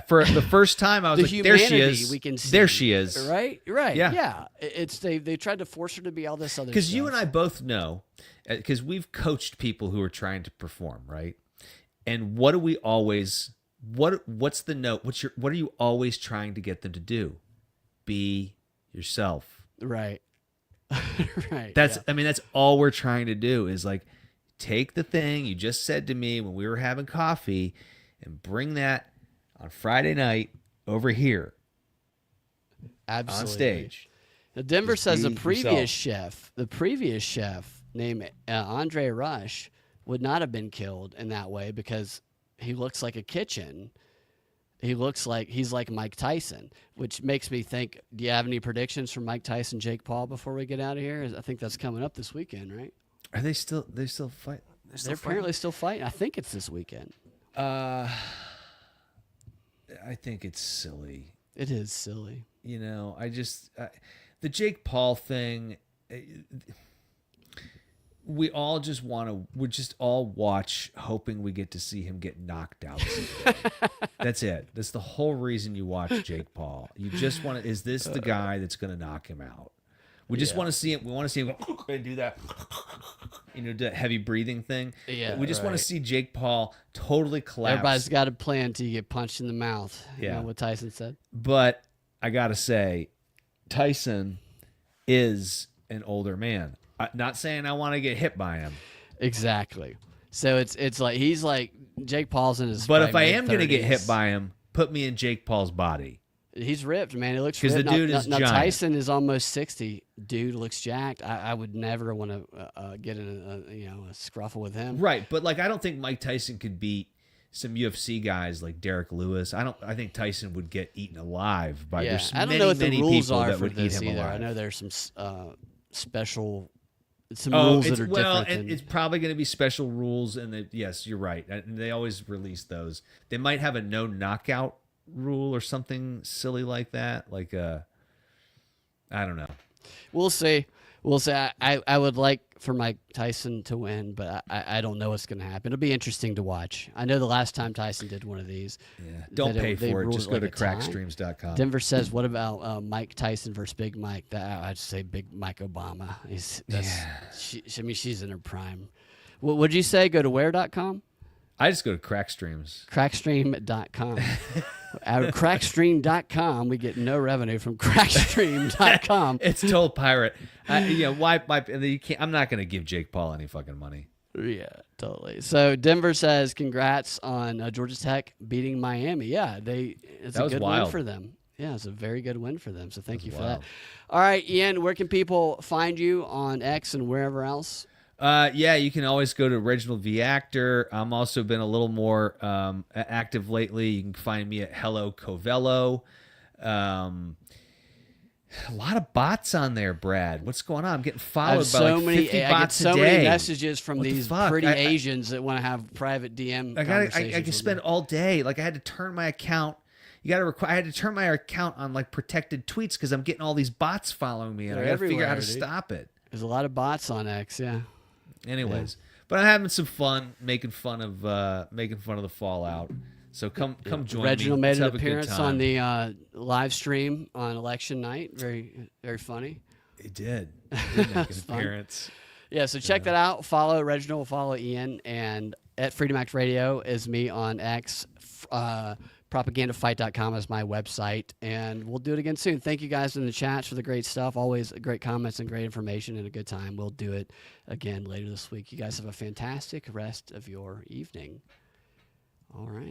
For the first time, I was like, there she is. We can see. There she is. Right? Yeah. It's they tried to force her to be all this other stuff. Because you and I both know, because we've coached people who are trying to perform, right? And what do we always, what's the note? What are you always trying to get them to do? Be yourself. Right. Right. That's all we're trying to do is like take the thing you just said to me when we were having coffee and bring that on Friday night over here. Absolutely. On stage. Now, Denver says the previous yourself. chef named Andre Rush would not have been killed in that way because he looks like a kitchen. He looks like he's like Mike Tyson, which makes me think, do you have any predictions for Mike Tyson, Jake Paul before we get out of here? I think that's coming up this weekend, right? Are they still fighting? They're apparently still fighting. I think it's this weekend. I think it's silly. It is silly. The Jake Paul thing, we just all watch hoping we get to see him get knocked out. That's it. That's the whole reason you watch Jake Paul. You just want to, is this the guy that's going to knock him out? We just want to see him. We want to see him do that, the heavy breathing thing. Yeah, we just want to see Jake Paul totally collapse. Everybody's got a plan till you get punched in the mouth. You know what Tyson said. But I got to say, Tyson is an older man. Not saying I want to get hit by him. Exactly. So it's like he's like Jake Paul's in his. But if I am going to get hit by him, put me in Jake Paul's body. He's ripped, man. He looks ripped. Because the dude is giant. Tyson is almost 60. Dude looks jacked. I would never want to get in a scruffle with him. Right, but I don't think Mike Tyson could beat some UFC guys like Derek Lewis. I think Tyson would get eaten alive by. There's I don't many, know what the many rules people are that for would eat this him either. alive. I know there's some special. Rules that are different. It's probably going to be special rules, and yes, you're right. And they always release those. They might have a no knockout rule or something silly like that. I don't know. We'll see. We'll say I would like for Mike Tyson to win, but I don't know what's going to happen. It'll be interesting to watch. I know the last time Tyson did one of these. Yeah. Don't pay for it. Just go to crackstreams.com. Denver says, what about Mike Tyson versus Big Mike? I'd say Big Mike Obama. She's in her prime. What did you say? Go to where.com? I just go to Crackstreams. Crackstream.com. At crackstream.com, we get no revenue from crackstream.com. It's total pirate. Why? You can't. I'm not going to give Jake Paul any fucking money. Yeah, totally. So Denver says, congrats on Georgia Tech beating Miami. Yeah, it's a good win for them. Yeah, it's a very good win for them. So thank you for that. All right, Ian, where can people find you on X and wherever else? You can always go to Reginald V. Actor. I'm also been a little more active lately. You can find me at Hello Covello. A lot of bots on there, Brad. What's going on? I'm getting followed by like 50 bots a day. I get so many messages from these pretty Asians that want to have private DM conversations. I can spend all day. Like I had to turn my account. I had to turn my account on like protected tweets because I'm getting all these bots following me, and I got to figure out how to stop it. There's a lot of bots on X, yeah. Anyways, but I'm having some fun making fun of the fallout. So come join me. Reginald made an appearance on the live stream on election night. Very, very funny. He did. He did make an appearance. Yeah, so check that out. Follow Reginald, follow Ian, and at Freedom Act Radio is me on X. Propagandafight.com is my website, and we'll do it again soon. Thank you guys in the chats for the great stuff. Always great comments and great information and a good time. We'll do it again later this week. You guys have a fantastic rest of your evening. All right.